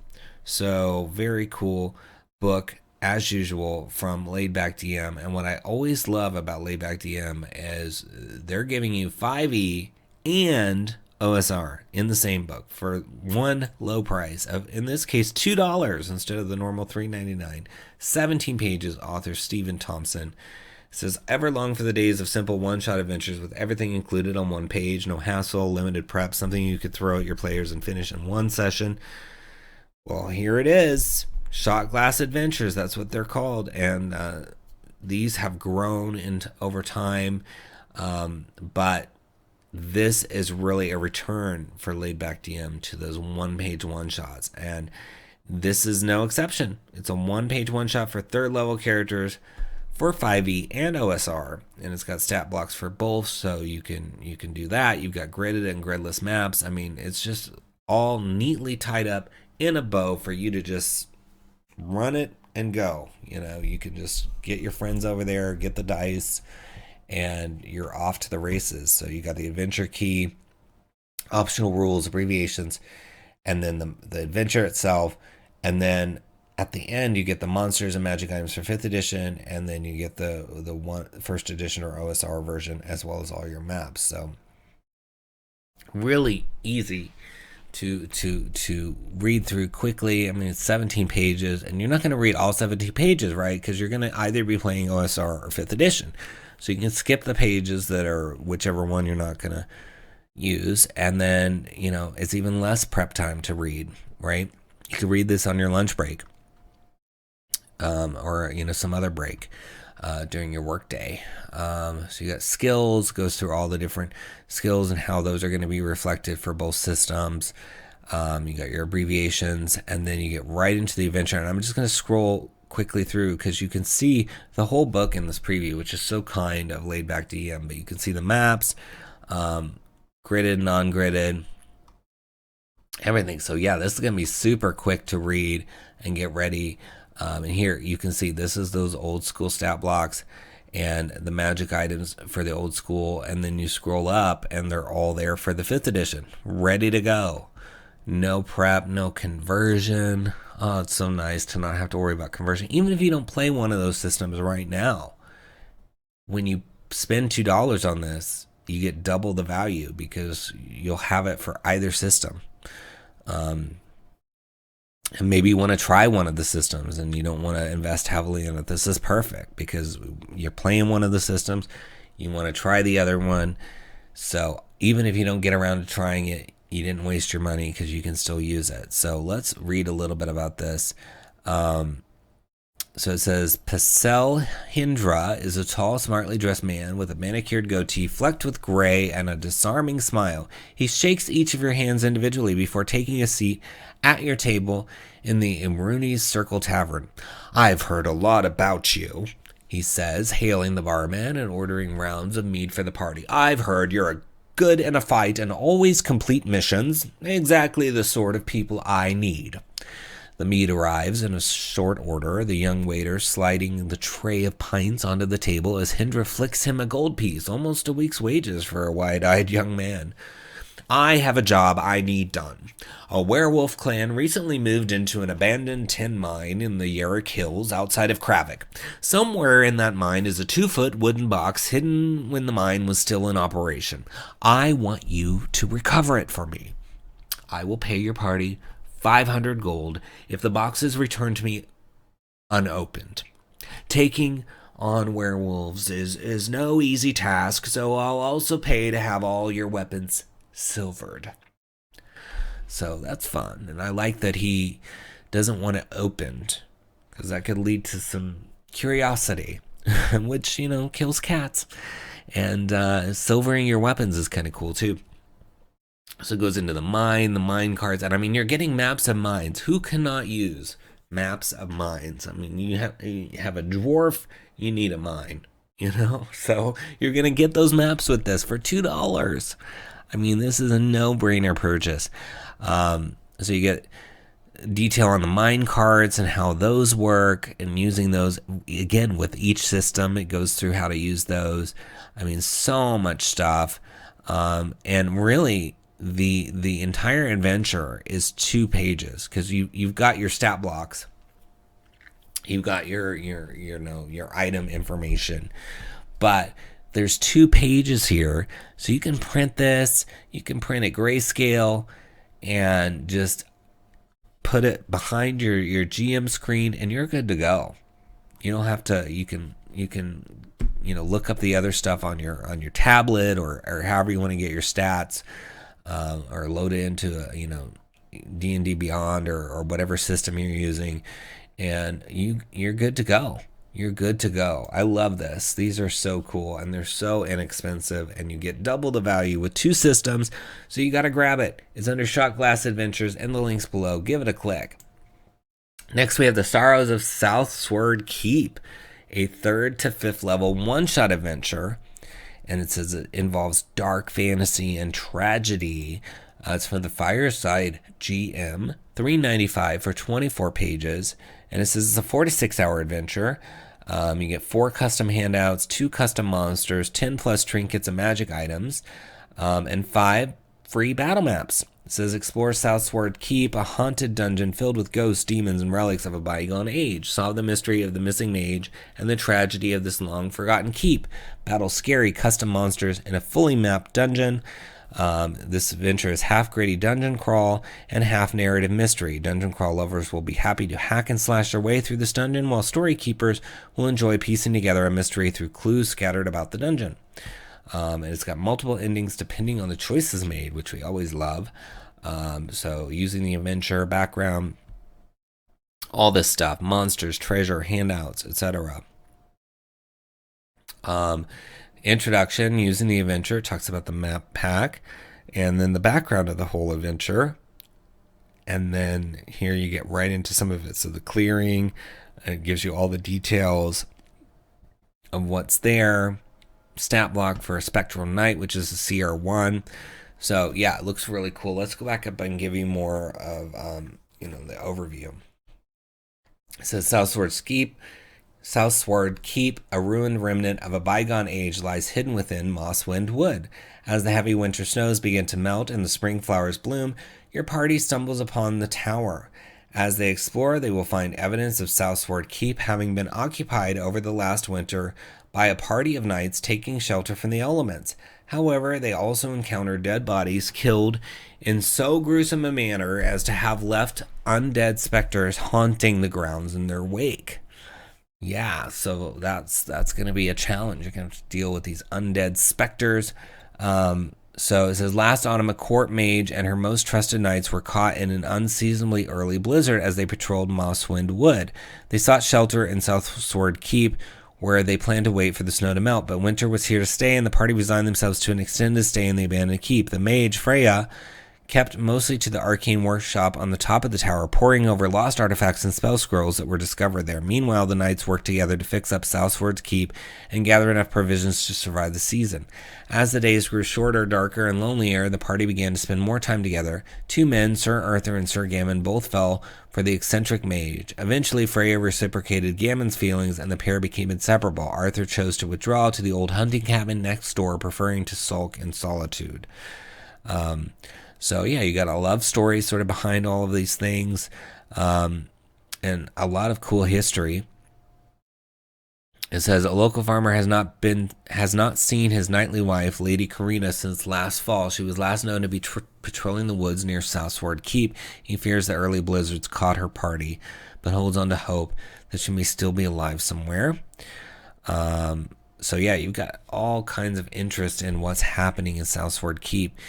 So very cool book, as usual, from Laidback DM. And what I always love about Laidback DM is they're giving you 5e and OSR in the same book for one low price of, in this case, $2 instead of the normal $3.99. 17 pages, author Stephen Thompson. It says, ever long for the days of simple one-shot adventures with everything included on one page, no hassle, limited prep, something you could throw at your players and finish in one session. Well, here it is. Shotglass Adventures, that's what they're called. And these have grown over time. But this is really a return for Laidback DM to those one-page one-shots. And this is no exception. It's a one-page one-shot for third-level characters for 5e and OSR, and it's got stat blocks for both, so you can do that. You've got gridded and gridless maps. I mean, it's just all neatly tied up in a bow for you to just run it and go. You know, you can just get your friends over there, get the dice, and you're off to the races. So you got the adventure key, optional rules, abbreviations, and then the adventure itself, and then at the end, you get the monsters and magic items for 5th edition, and then you get the first edition or OSR version, as well as all your maps. So really easy to read through quickly. I mean, it's 17 pages, and you're not going to read all 17 pages, right? Because you're going to either be playing OSR or 5th edition. So you can skip the pages that are whichever one you're not going to use, and then, you know, it's even less prep time to read, right? You could read this on your lunch break. Or, you know, some other break during your workday. So you got skills, goes through all the different skills and how those are going to be reflected for both systems. You got your abbreviations, and then you get right into the adventure. And I'm just going to scroll quickly through because you can see the whole book in this preview, which is so kind of Laidback DM. But you can see the maps, gridded, non-gridded, everything. So yeah, this is going to be super quick to read and get ready. And here you can see this is those old school stat blocks and the magic items for the old school, and then you scroll up and they're all there for the 5th edition, ready to go. No prep, no conversion. Oh, it's so nice to not have to worry about conversion. Even if you don't play one of those systems right now, when you spend $2 on this, you get double the value because you'll have it for either system. And maybe you want to try one of the systems and you don't want to invest heavily in it. This is perfect because you're playing one of the systems. You want to try the other one. So even if you don't get around to trying it, you didn't waste your money because you can still use it. So let's read a little bit about this. So it says, 𝘏𝙀𝙀 is a tall, smartly dressed man with a manicured goatee flecked with gray and a disarming smile. He shakes each of your hands individually before taking a seat at your table in the 𝘬𝙤𝙀's Circle Tavern. "I've heard a lot about you," he says, hailing the barman and ordering rounds of mead for the party. "I've heard you're a good in a fight and always complete missions. Exactly the sort of people I need." The mead arrives in a short order, the young waiter sliding the tray of pints onto the table as 𝘏𝙀 flicks him a gold piece, almost a week's wages for a wide-eyed young man. "I have a job I need done. A werewolf clan recently moved into an abandoned tin mine in the 𝘬𝙤𝙀 Hills outside of Kravik. Somewhere in that mine is a 2-foot wooden box hidden when the mine was still in operation. I want you to recover it for me. I will pay your party 500 gold if the box is returned to me unopened. Taking on werewolves is no easy task, so I'll also pay to have all your weapons silvered." So that's fun, and I like that he doesn't want it opened because that could lead to some curiosity, which, you know, kills cats. And silvering your weapons is kind of cool too. So it goes into the mine cards, and I mean, you're getting maps of mines. Who cannot use maps of mines? I mean, you have a dwarf, you need a mine, you know? So you're going to get those maps with this for $2. I mean, this is a no-brainer purchase. So you get detail on the mine carts and how those work, and using those again with each system. It goes through how to use those. I mean, so much stuff. And really, the entire adventure is 2 pages, because you've got your stat blocks, you've got your item information, but there's 2 pages here, so you can print this. You can print it grayscale and just put it behind your GM screen, and you're good to go. You don't have to. You can look up the other stuff on your tablet, or however you want to get your stats, or load it into D&D Beyond or whatever system you're using, and you're good to go. You're good to go. I love this. These are so cool, and they're so inexpensive, and you get double the value with 2 systems, so you got to grab it. It's under Shotglass Adventures, and the link's below. Give it a click. Next, we have The Sorrows of Southsward Keep, a 3rd to 5th level one-shot adventure, and it says it involves dark fantasy and tragedy. It's from the Fireside GM, $3.95 for 24 pages, and it says it's a 4 to 6 hour adventure. You get 4 custom handouts, 2 custom monsters, 10 plus trinkets and magic items, and 5 free battle maps. It says explore Southsward Keep, a haunted dungeon filled with ghosts, demons, and relics of a bygone age. Solve the mystery of the missing mage and the tragedy of this long-forgotten keep. Battle scary custom monsters in a fully mapped dungeon. This adventure is half gritty dungeon crawl and half narrative mystery. Dungeon crawl lovers will be happy to hack and slash their way through this dungeon, while story keepers will enjoy piecing together a mystery through clues scattered about the dungeon. And it's got multiple endings depending on the choices made, which we always love. So using the adventure, background, all this stuff, monsters, treasure, handouts, etc. Introduction, using the adventure, talks about the map pack, and then the background of the whole adventure. And then here you get right into some of it. So the clearing, it gives you all the details of what's there. Stat block for a Spectral Knight, which is a CR1. So yeah, it looks really cool. Let's go back up and give you more of the overview. It says Southsward Keep, a ruined remnant of a bygone age, lies hidden within Mosswind Wood. As the heavy winter snows begin to melt and the spring flowers bloom, your party stumbles upon the tower. As they explore, they will find evidence of Southsward Keep having been occupied over the last winter by a party of knights taking shelter from the elements. However, they also encounter dead bodies killed in so gruesome a manner as to have left undead specters haunting the grounds in their wake. Yeah, so that's going to be a challenge. You're going to have to deal with these undead specters. So it says, last autumn, a court mage and her most trusted knights were caught in an unseasonably early blizzard as they patrolled Mosswind Wood. They sought shelter in Southsward Keep, where they planned to wait for the snow to melt, but winter was here to stay, and the party resigned themselves to an extended stay in the abandoned keep. The mage, Freya, kept mostly to the arcane workshop on the top of the tower, poring over lost artifacts and spell scrolls that were discovered there. Meanwhile, the knights worked together to fix up Southsward's Keep and gather enough provisions to survive the season. As the days grew shorter, darker, and lonelier, the party began to spend more time together. 2 men, Sir Arthur and Sir Gammon, both fell for the eccentric mage. Eventually, Freya reciprocated Gammon's feelings, and the pair became inseparable. Arthur chose to withdraw to the old hunting cabin next door, preferring to sulk in solitude. So yeah, you got a love story sort of behind all of these things, and a lot of cool history. It says a local farmer has not seen his knightly wife, Lady Karina, since last fall. She was last known to be patrolling the woods near Southsward Keep. He fears the early blizzards caught her party, but holds on to hope that she may still be alive somewhere. So yeah, you've got all kinds of interest in what's happening in Southsward Keep.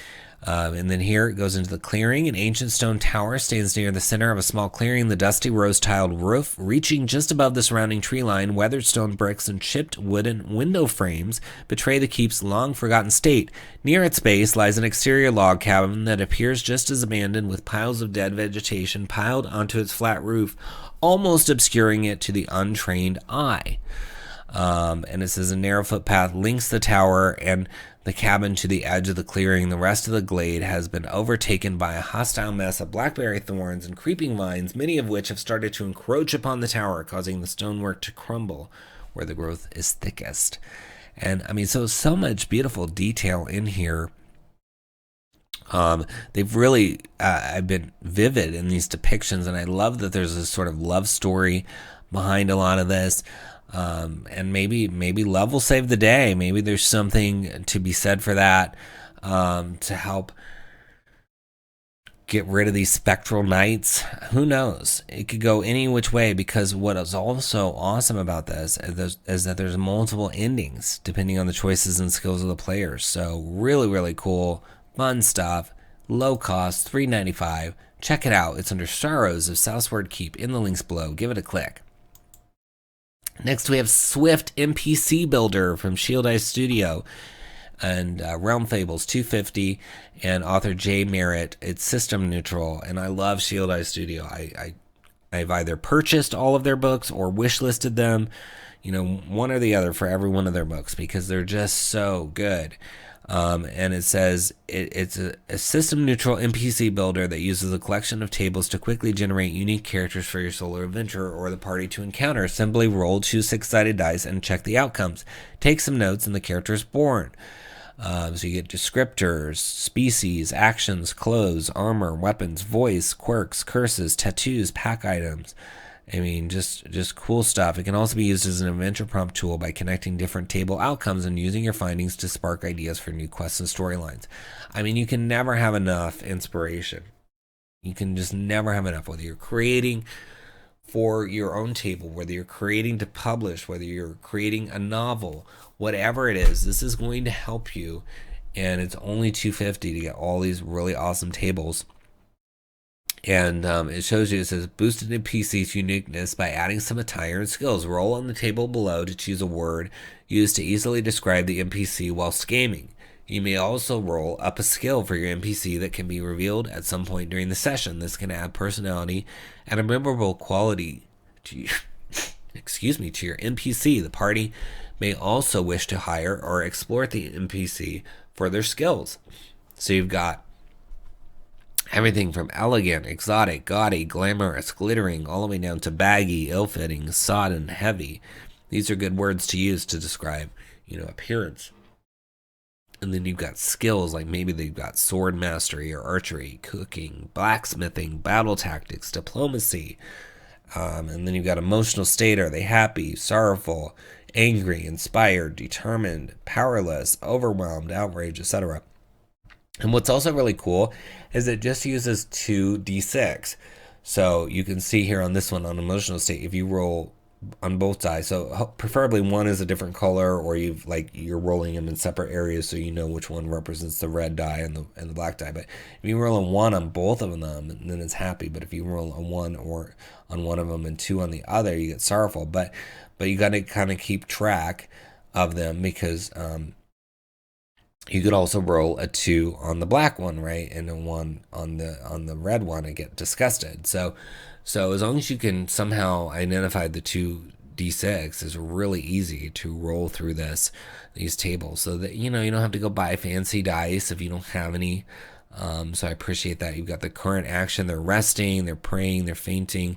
And then here it goes into the clearing. An ancient stone tower stands near the center of a small clearing. The dusty rose-tiled roof, reaching just above the surrounding tree line, weathered stone bricks and chipped wooden window frames betray the keep's long-forgotten state. Near its base lies an exterior log cabin that appears just as abandoned, with piles of dead vegetation piled onto its flat roof, almost obscuring it to the untrained eye. And it says a narrow footpath links the tower and the cabin to the edge of the clearing. The rest of the glade has been overtaken by a hostile mess of blackberry thorns and creeping vines, many of which have started to encroach upon the tower, causing the stonework to crumble where the growth is thickest. And I mean, so much beautiful detail in here. They've really I've been vivid in these depictions, and I love that there's a sort of love story behind a lot of this. And maybe love will save the day. Maybe there's something to be said for that, to help get rid of these spectral knights. Who knows? It could go any which way, because what is also awesome about this is that there's multiple endings depending on the choices and skills of the players. So really cool, fun stuff, low cost, $3.95. Check it out. It's under Sorrows of Southsward Keep in the links below. Give it a click. Next, we have Swift NPC Builder from 𝘎𝙤𝙬𝙧𝙨 Studio and Realm Fables $2.50, and author Jay Merritt. It's system neutral, and I love 𝘎𝙤𝙬𝙧𝙨 Studio. I've either purchased all of their books or wishlisted them, one or the other for every one of their books, because they're just so good. And it says it's a system-neutral NPC builder that uses a collection of tables to quickly generate unique characters for your solo adventure or the party to encounter. Simply roll 2 6-sided dice and check the outcomes. Take some notes, and the character is born. So you get descriptors, species, actions, clothes, armor, weapons, voice, quirks, curses, tattoos, pack items. I mean, just cool stuff. It can also be used as an adventure prompt tool by connecting different table outcomes and using your findings to spark ideas for new quests and storylines. I mean, you can never have enough inspiration. You can just never have enough, whether you're creating for your own table, whether you're creating to publish, whether you're creating a novel, whatever it is, this is going to help you. And it's only $2.50 to get all these really awesome tables. And it shows you, it says, boosted NPC's uniqueness by adding some attire and skills. Roll on the table below to choose a word used to easily describe the NPC while scheming. You may also roll up a skill for your NPC that can be revealed at some point during the session. This can add personality and a memorable quality to your, to your NPC. The party may also wish to hire or exploit the NPC for their skills. So you've got everything from elegant, exotic, gaudy, glamorous, glittering, all the way down to baggy, ill-fitting, sodden, heavy. These are good words to use to describe, appearance. And then you've got skills, like maybe they've got sword mastery or archery, cooking, blacksmithing, battle tactics, diplomacy. And then you've got emotional state. Are they happy, sorrowful, angry, inspired, determined, powerless, overwhelmed, outraged, etc.? And what's also really cool is it just uses 2d6. So you can see here on this one, on emotional state, if you roll on both dice, so preferably one is a different color, or you're rolling them in separate areas so you know which one represents the red die and the black die. But if you roll a 1 on both of them, then it's happy. But if you roll a 1 or on one of them and 2 on the other, you get sorrowful. But you got to kind of keep track of them, because you could also roll a 2 on the black one, right, and a 1 on the red one and get disgusted. So as long as you can somehow identify the 2d6, it's really easy to roll through these tables, so that you don't have to go buy fancy dice if you don't have any. So I appreciate that. You've got the current action. They're resting, they're praying, they're fainting,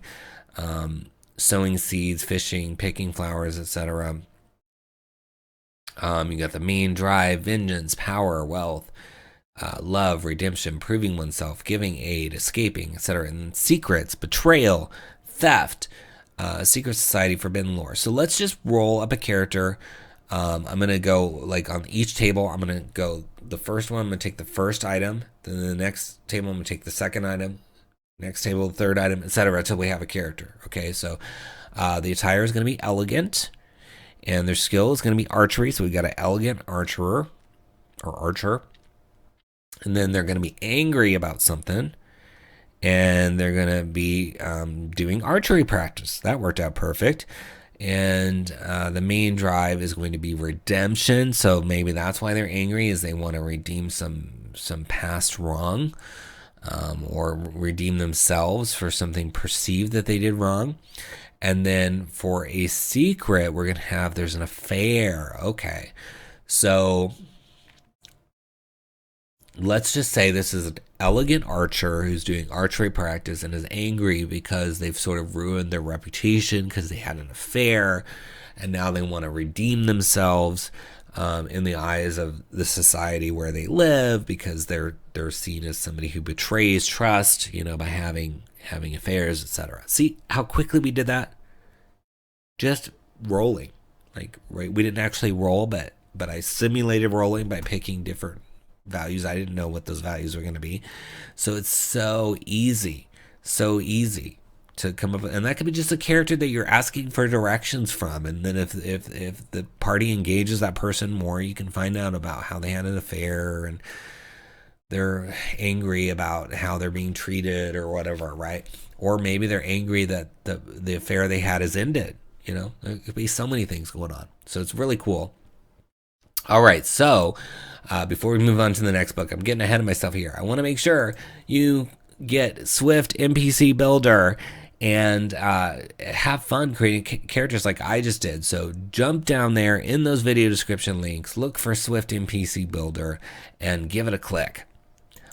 sowing seeds, fishing, picking flowers, etc. You got the main drive, vengeance, power, wealth, love, redemption, proving oneself, giving aid, escaping, etc. And then secrets, betrayal, theft, secret society, forbidden lore. So let's just roll up a character. I'm going to go on each table. I'm going to go the first one. I'm going to take the first item. Then the next table, I'm going to take the second item. Next table, the third item, etc. until we have a character. Okay, so the attire is going to be elegant. And their skill is going to be archery. So we've got an elegant archer. And then they're going to be angry about something. And they're going to be doing archery practice. That worked out perfect. And the main drive is going to be redemption. So maybe that's why they're angry, is they want to redeem some past wrong. Or redeem themselves for something perceived that they did wrong. And then for a secret, we're going to have, there's an affair. Okay. So let's just say this is an elegant archer who's doing archery practice and is angry because they've sort of ruined their reputation because they had an affair, and now they want to redeem themselves in the eyes of the society where they live, because they're seen as somebody who betrays trust, by having affairs, etc. See how quickly we did that? Just rolling. Right, we didn't actually roll, but I simulated rolling by picking different values. I didn't know what those values were going to be. So it's so easy to come up with, and that could be just a character that you're asking for directions from. And then if the party engages that person more, you can find out about how they had an affair and they're angry about how they're being treated or whatever, right? Or maybe they're angry that the affair they had is ended. There could be so many things going on. So it's really cool. All right, so before we move on to the next book, I'm getting ahead of myself here. I want to make sure you get Swift NPC Builder and have fun creating characters like I just did. So jump down there in those video description links, look for Swift NPC Builder, and give it a click.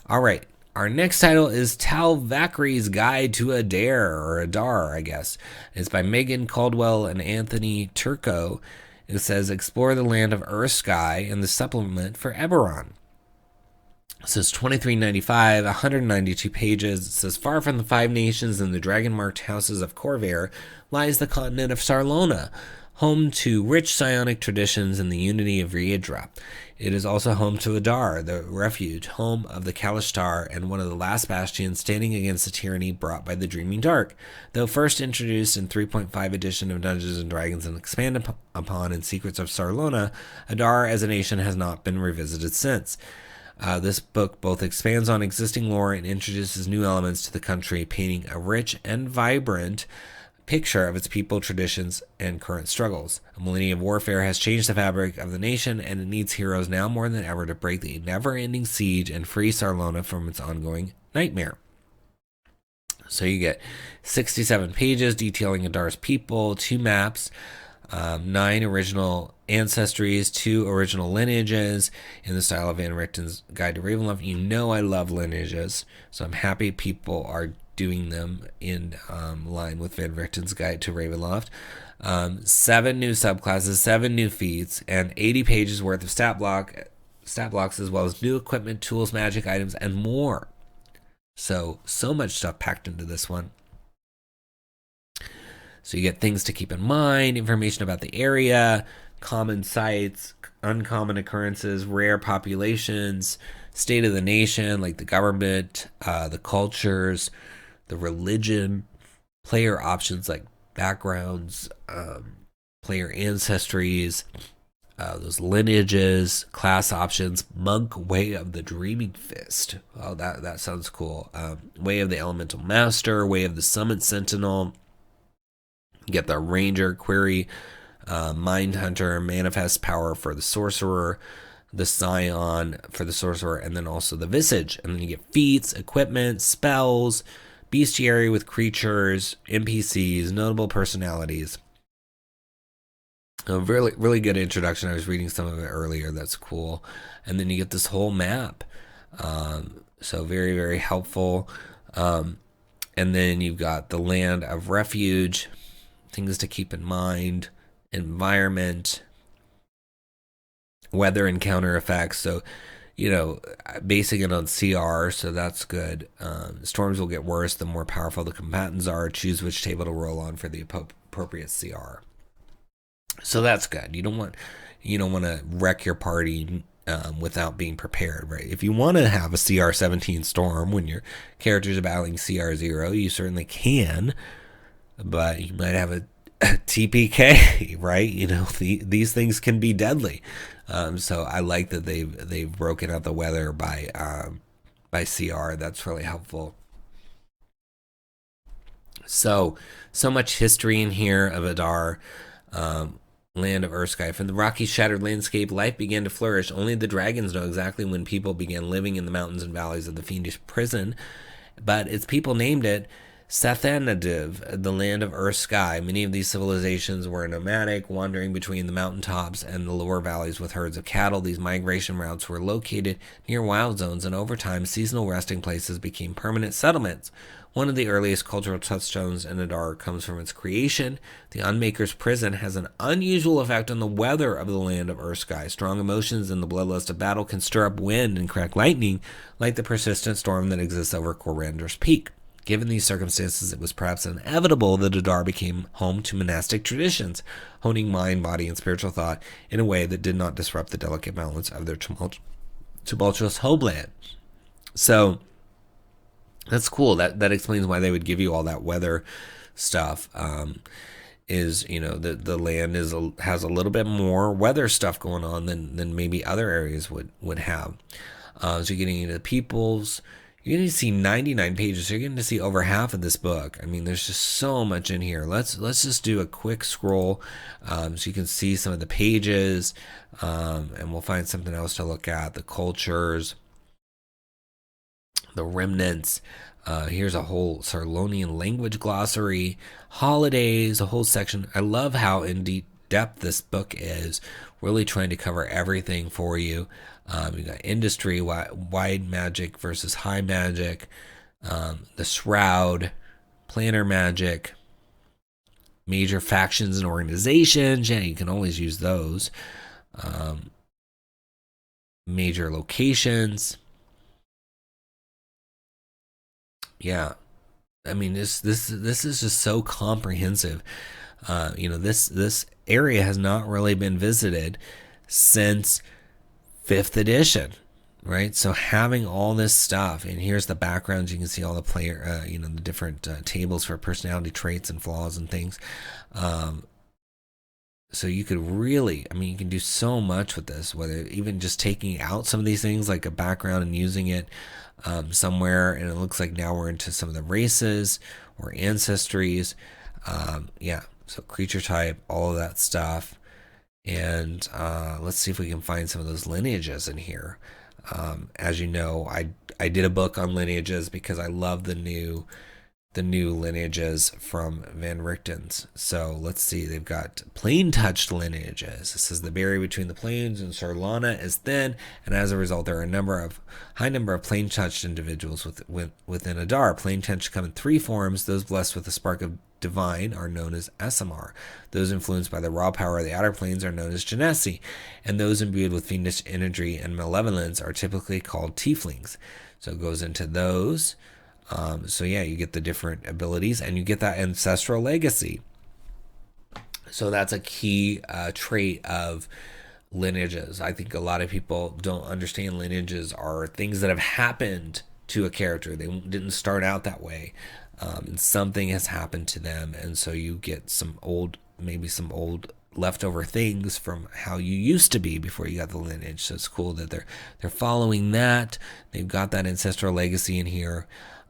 All right, our next title is Talvakri's Guide to Adar, I guess. It's by Megan Caldwell and Anthony Turco. It says, explore the land of 𝙤𝙤𝙬𝙨 and the supplement for Eberron. It says $23.95, 192 pages. It says, far from the five nations and the dragon-marked houses of Corvair lies the continent of Sarlona, home to rich psionic traditions and the unity of 𝙤𝙤𝙬𝙧𝙬. It is also home to Adar, the refuge, home of the 𝘏𝙤𝙬 and one of the last bastions standing against the tyranny brought by the Dreaming Dark. Though first introduced in 3.5 edition of Dungeons & Dragons and expanded upon in Secrets of Sarlona, Adar as a nation has not been revisited since. This book both expands on existing lore and introduces new elements to the country, painting a rich and vibrant picture of its people, traditions, and current struggles. A millennium of warfare has changed the fabric of the nation, and it needs heroes now more than ever to break the never-ending siege and free Sarlona from its ongoing nightmare. So you get 67 pages detailing Adar's people, 2 maps, 9 original ancestries, 2 original lineages in the style of Van Richten's Guide to Ravenloft. I love lineages, so I'm happy people are doing them in line with Van Richten's Guide to Ravenloft. 7 new subclasses, 7 new feats, and 80 pages worth of stat blocks, as well as new equipment, tools, magic items, and more. So much stuff packed into this one. So you get things to keep in mind, information about the area, common sites, uncommon occurrences, rare populations, state of the nation, like the government, the cultures, the religion, player options like backgrounds, player ancestries, those lineages, class options, monk, way of the dreaming fist. Oh, that sounds cool. Way of the elemental master, way of the summit sentinel. Get the ranger, query, mind hunter, manifest power for the sorcerer, the scion for the sorcerer, and then also the visage. And then you get feats, equipment, spells, bestiary with creatures, NPCs, notable personalities. A really, really good introduction. I was reading some of it earlier. That's cool. And then you get this whole map. So very, very helpful. And then you've got the land of refuge, things to keep in mind, environment, weather and counter effects. So, basing it on CR, so that's good. Storms will get worse the more powerful the combatants are. Choose which table to roll on for the appropriate CR. So that's good. You don't want to wreck your party without being prepared, right? If you want to have a CR 17 storm when your characters are battling CR 0, you certainly can, but you might have a TPK, right? These things can be deadly. So I like that they've broken out the weather by CR. That's really helpful. So much history in here of Adar, land of 𝙤𝙤𝙬𝙧𝙬. From the rocky, shattered landscape, life began to flourish. Only the dragons know exactly when people began living in the mountains and valleys of the fiendish prison, but its people named it 𝘏𝙤𝙪𝙧𝙀, the land of earth sky. Many of these civilizations were nomadic, wandering between the mountaintops and the lower valleys with herds of cattle. These migration routes were located near wild zones, and over time, seasonal resting places became permanent settlements. One of the earliest cultural touchstones in Adar comes from its creation. The Unmaker's prison has an unusual effect on the weather of the land of earth sky. Strong emotions and the bloodlust of battle can stir up wind and crack lightning, like the persistent storm that exists over Corander's Peak. Given these circumstances, it was perhaps inevitable that Adar became home to monastic traditions, honing mind, body, and spiritual thought in a way that did not disrupt the delicate balance of their tumultuous homeland. So that's cool. That explains why they would give you all that weather stuff. Is, you know, the land has a little bit more weather stuff going on than maybe other areas would have. So you're getting into the peoples. You're going to see 99 pages. So you're getting to see over half of this book. I mean, there's just so much in here. Let's just do a quick scroll, so you can see some of the pages, and we'll find something else to look at. The cultures, the remnants. Here's a whole Sarlonian language glossary, holidays, a whole section. I love how in depth this book is, really trying to cover everything for you. You got industry, wide magic versus high magic, the shroud, planner magic, major factions and organizations. Yeah, you can always use those. Major locations. Yeah, I mean, this is just so comprehensive. You know, this area has not really been visited since 5th edition, right? So having all this stuff, and here's the backgrounds. You can see all the player, you know, the different tables for personality traits and flaws and things. So you could really, I mean, you can do so much with this, whether even just taking out some of these things like a background and using it somewhere. And it looks like now we're into some of the races or ancestries. Yeah, so creature type, all of that stuff. And let's see if we can find some of those lineages in here. As you know, I did a book on lineages because I love the new lineages from Van Richten's. So let's see, they've got plane-touched lineages. It says the barrier between the plains and Sarlana is thin, and as a result, there are a high number of plane-touched individuals within Adar. Plane-touched come in 3 forms. Those blessed with a spark of divine are known as Aasimar. Those influenced by the raw power of the outer planes are known as Genasi, and those imbued with fiendish energy and malevolence are typically called tieflings. So it goes into those. So yeah, you get the different abilities, and you get that ancestral legacy. So that's a key trait of lineages. I think a lot of people don't understand lineages are things that have happened to a character. They didn't start out that way. And something has happened to them, and so you get maybe some old leftover things from how you used to be before you got the lineage. So it's cool that they're following that. They've got that ancestral legacy in here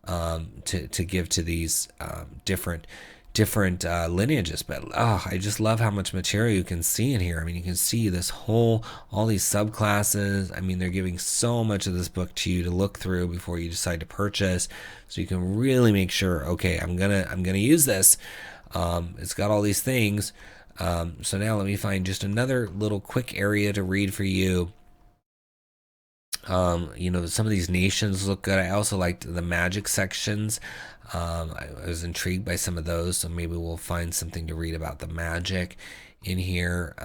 to give to these different lineages. But I just love how much material you can see in here. I mean, you can see all these subclasses. I mean, they're giving so much of this book to you to look through before you decide to purchase, so you can really make sure, okay, I'm gonna use this. It's got all these things. So now let me find just another little quick area to read for you. You know, some of these nations look good. I also liked the magic sections. I was intrigued by some of those, so maybe we'll find something to read about the magic in here.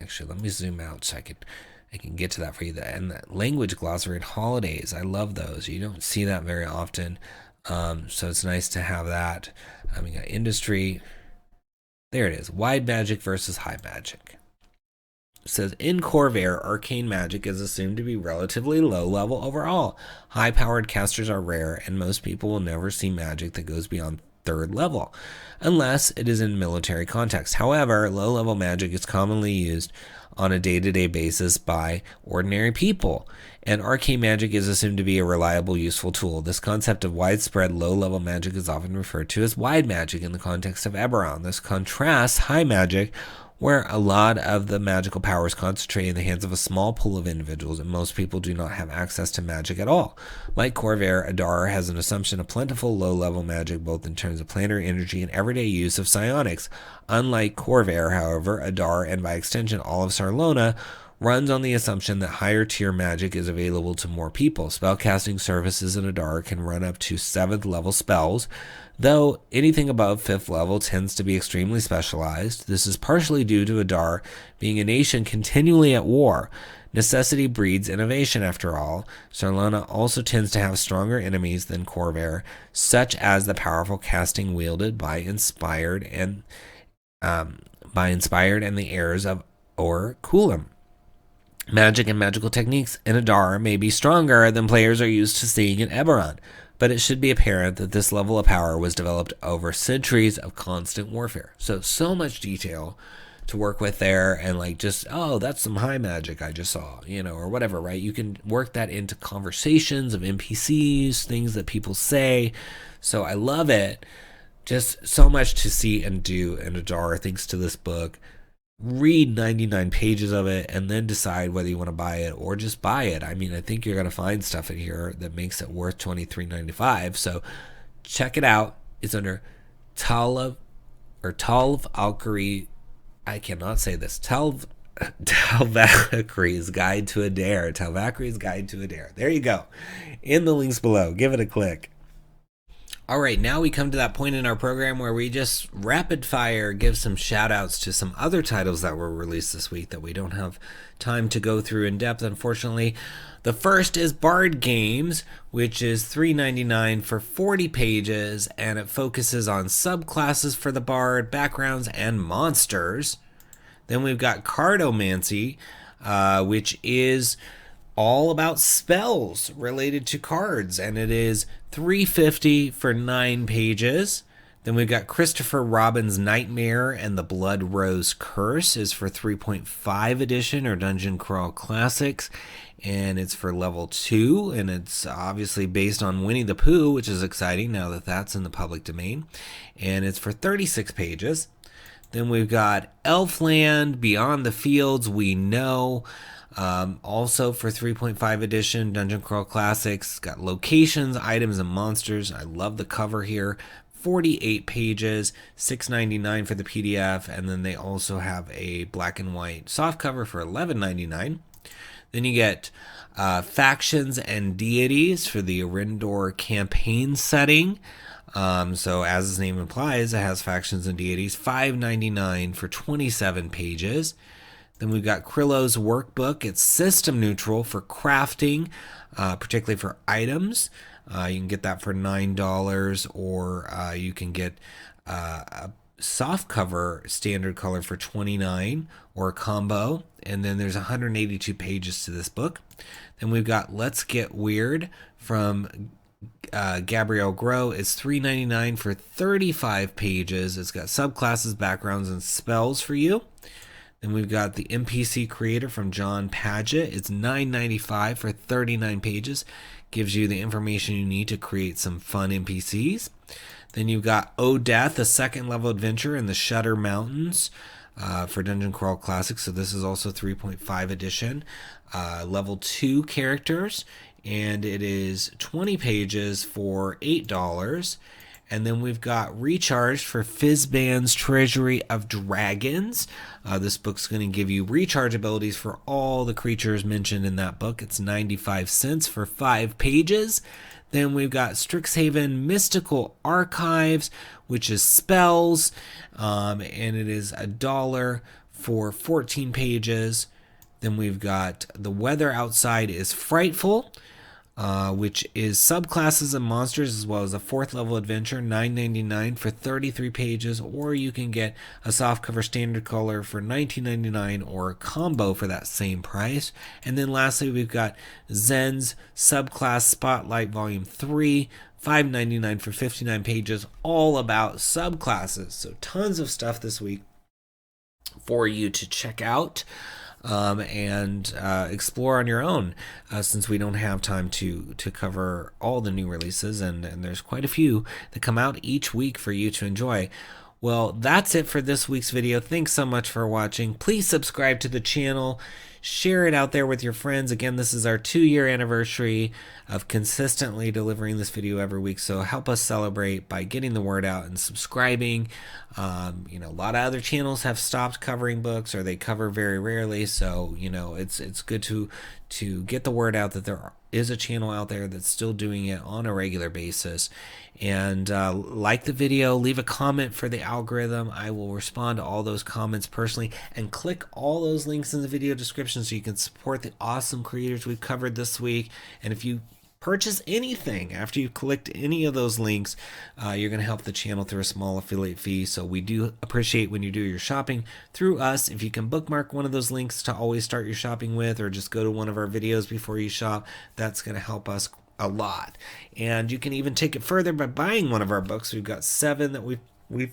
Actually, let me zoom out so I can get to that for you. And the language glossary and holidays, I love those. You don't see that very often, so it's nice to have that. We got industry. There it is. Wide magic versus high magic. It says, in Corvair, arcane magic is assumed to be relatively low level overall. High-powered casters are rare, and most people will never see magic that goes beyond 3rd level, unless it is in military context. However, low-level magic is commonly used on a day-to-day basis by ordinary people, and arcane magic is assumed to be a reliable, useful tool. This concept of widespread low-level magic is often referred to as wide magic in the context of Eberron. This contrasts high magic, where a lot of the magical powers concentrate in the hands of a small pool of individuals, and most people do not have access to magic at all. Like 𝘎𝙤𝙀, Adar has an assumption of plentiful low-level magic, both in terms of planetary energy and everyday use of psionics. Unlike 𝘎𝙤𝙀, however, Adar, and by extension all of Sarlona, runs on the assumption that higher tier magic is available to more people. Spellcasting services in Adar can run up to 7th level spells, though anything above 5th level tends to be extremely specialized. This is partially due to Adar being a nation continually at war. Necessity breeds innovation, after all. Sarlona also tends to have stronger enemies than 𝘎𝙤𝙀, such as the powerful casting wielded by Inspired and the heirs of 𝘎𝙤𝙘. Magic and magical techniques in Adar may be stronger than players are used to seeing in Eberron, but it should be apparent that this level of power was developed over centuries of constant warfare. So much detail to work with there, and like just, oh, that's some high magic I just saw, or whatever, right? You can work that into conversations of NPCs, things that people say. So I love it. Just so much to see and do in Adar thanks to this book. Read 99 pages of it and then decide whether you want to buy it or just buy it. I mean, I think you're going to find stuff in here that makes it worth $23.95. So check it out. It's under Talvakri. I cannot say this. Talvakri's Guide to Adair. Talvakri's Guide to Adair. There you go. In the links below. Give it a click. All right, now we come to that point in our program where we just rapid fire give some shout outs to some other titles that were released this week that we don't have time to go through in depth, unfortunately. The first is Bard Games, which is $3.99 for 40 pages, and it focuses on subclasses for the Bard, backgrounds, and monsters. Then we've got Cardomancy, which is all about spells related to cards, and it is $3.50 for 9 pages. Then we've got Christopher Robin's Nightmare and the Blood Rose Curse is for 3.5 edition or Dungeon Crawl Classics, and it's for level 2, and it's obviously based on Winnie the Pooh, which is exciting now that that's in the public domain, and it's for 36 pages. Then we've got Elfland Beyond the Fields We Know, also for 3.5 edition Dungeon Crawl Classics. Got locations, items, and monsters. I love the cover here. 48 pages, $6.99 for the PDF, and then they also have a black and white softcover for $11.99. Then you get Factions and Deities for the Arendor campaign setting. So as its name implies, it has factions and deities. $5.99 for 27 pages. Then we've got Krillo's Workbook. It's system neutral for crafting, particularly for items. You can get that for $9, or you can get a soft cover standard color for $29, or a combo. And then there's 182 pages to this book. Then we've got Let's Get Weird from Gabrielle Groh. It's $3.99 for 35 pages. It's got subclasses, backgrounds, and spells for you. Then we've got the NPC Creator from John Padgett. It's $9.95 for 39 pages. Gives you the information you need to create some fun NPCs. Then you've got Oh Death, a second level adventure in the Shutter Mountains for Dungeon Crawl Classics. So this is also 3.5 edition. Level 2 characters. And it is 20 pages for $8. And then we've got Recharged for Fizban's Treasury of Dragons. This book's going to give you recharge abilities for all the creatures mentioned in that book. It's 95 cents for 5 pages. Then we've got Strixhaven Mystical Archives, which is spells, and it is $1 for 14 pages. Then we've got The Weather Outside is Frightful, which is subclasses and monsters, as well as a 4th level adventure, $9.99 for 33 pages, or you can get a softcover standard color for $19.99 or a combo for that same price. And then lastly, we've got Zen's Subclass Spotlight Volume 3, $5.99 for 59 pages, all about subclasses. So tons of stuff this week for you to check out and explore on your own, since we don't have time to cover all the new releases, and there's quite a few that come out each week for you to enjoy. Well, that's it for this week's video. Thanks so much for watching. Please subscribe to the channel. Share it out there with your friends. Again, this is our 2-year anniversary of consistently delivering this video every week. So help us celebrate by getting the word out and subscribing. A lot of other channels have stopped covering books, or they cover very rarely. So, it's good to get the word out that there is a channel out there that's still doing it on a regular basis. And like the video, leave a comment for the algorithm. I will respond to all those comments personally, and click all those links in the video description so you can support the awesome creators we've covered this week. And if you purchase anything after you've clicked any of those links, you're going to help the channel through a small affiliate fee. So we do appreciate when you do your shopping through us. If you can bookmark one of those links to always start your shopping with, or just go to one of our videos before you shop, that's going to help us a lot. And you can even take it further by buying one of our books. We've got 7 that we've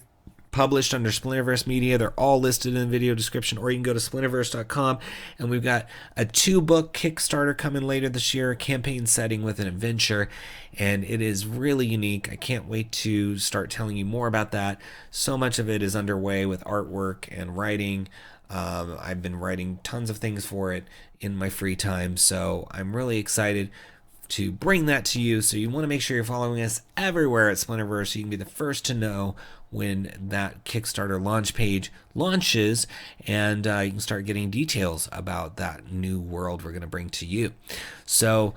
published under Splinterverse Media. They're all listed in the video description, or you can go to splinterverse.com. And we've got a 2-book Kickstarter coming later this year, a campaign setting with an adventure, and it is really unique. I can't wait to start telling you more about that. So much of it is underway with artwork and writing. I've been writing tons of things for it in my free time, so I'm really excited to bring that to you. So you want to make sure you're following us everywhere at Splinterverse so you can be the first to know when that Kickstarter launch page launches, and you can start getting details about that new world we're going to bring to you. So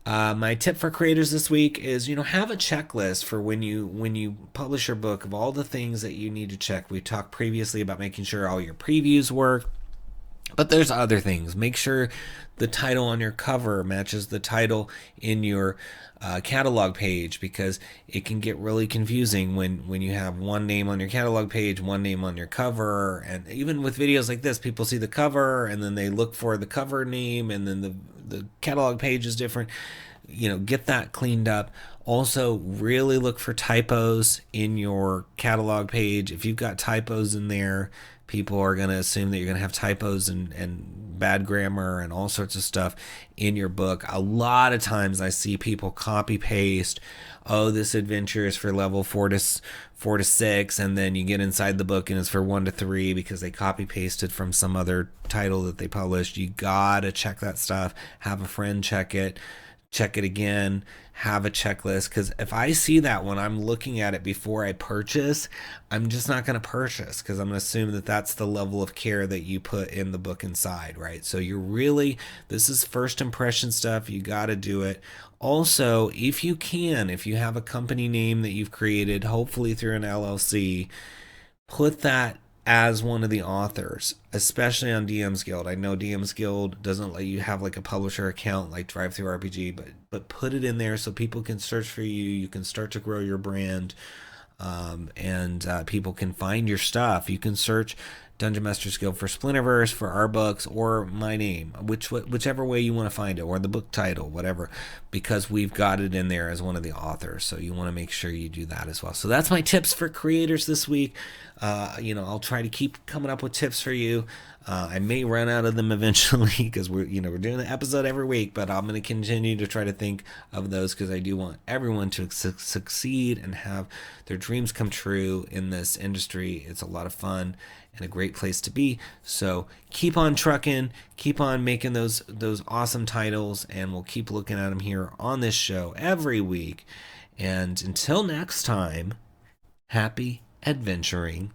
my tip for creators this week is, have a checklist for when you publish your book of all the things that you need to check. We talked previously about making sure all your previews work, but there's other things. Make sure the title on your cover matches the title in your catalog page, because it can get really confusing when you have one name on your catalog page, one name on your cover. And even with videos like this, people see the cover and then they look for the cover name, and then the catalog page is different. Get that cleaned up. Also, really look for typos in your catalog page. If you've got typos in there, people are going to assume that you're going to have typos and bad grammar and all sorts of stuff in your book. A lot of times I see people copy paste, this adventure is for level 4 to 6, and then you get inside the book and it's for 1 to 3 because they copy pasted from some other title that they published. You gotta check that stuff. Have a friend check it again, have a checklist, because if I see that when I'm looking at it before I purchase, I'm just not going to purchase, because I'm going to assume that that's the level of care that you put in the book inside, right? So this is first impression stuff. You got to do it. Also, if you have a company name that you've created, hopefully through an LLC, put that as one of the authors, especially on DM's Guild. I know DM's Guild doesn't let you have like a publisher account like DriveThruRPG, but put it in there so people can search for you. You can start to grow your brand, and people can find your stuff. You can search Dungeon Master's Guild for Splinterverse, for our books, or my name, whichever way you want to find it, or the book title, whatever, because we've got it in there as one of the authors. So you want to make sure you do that as well. So that's my tips for creators this week. I'll try to keep coming up with tips for you. I may run out of them eventually, because we're doing an episode every week, but I'm going to continue to try to think of those, because I do want everyone to succeed and have their dreams come true in this industry. It's a lot of fun and a great place to be. So keep on trucking, keep on making those awesome titles, and we'll keep looking at them here on this show every week. And until next time, happy adventuring.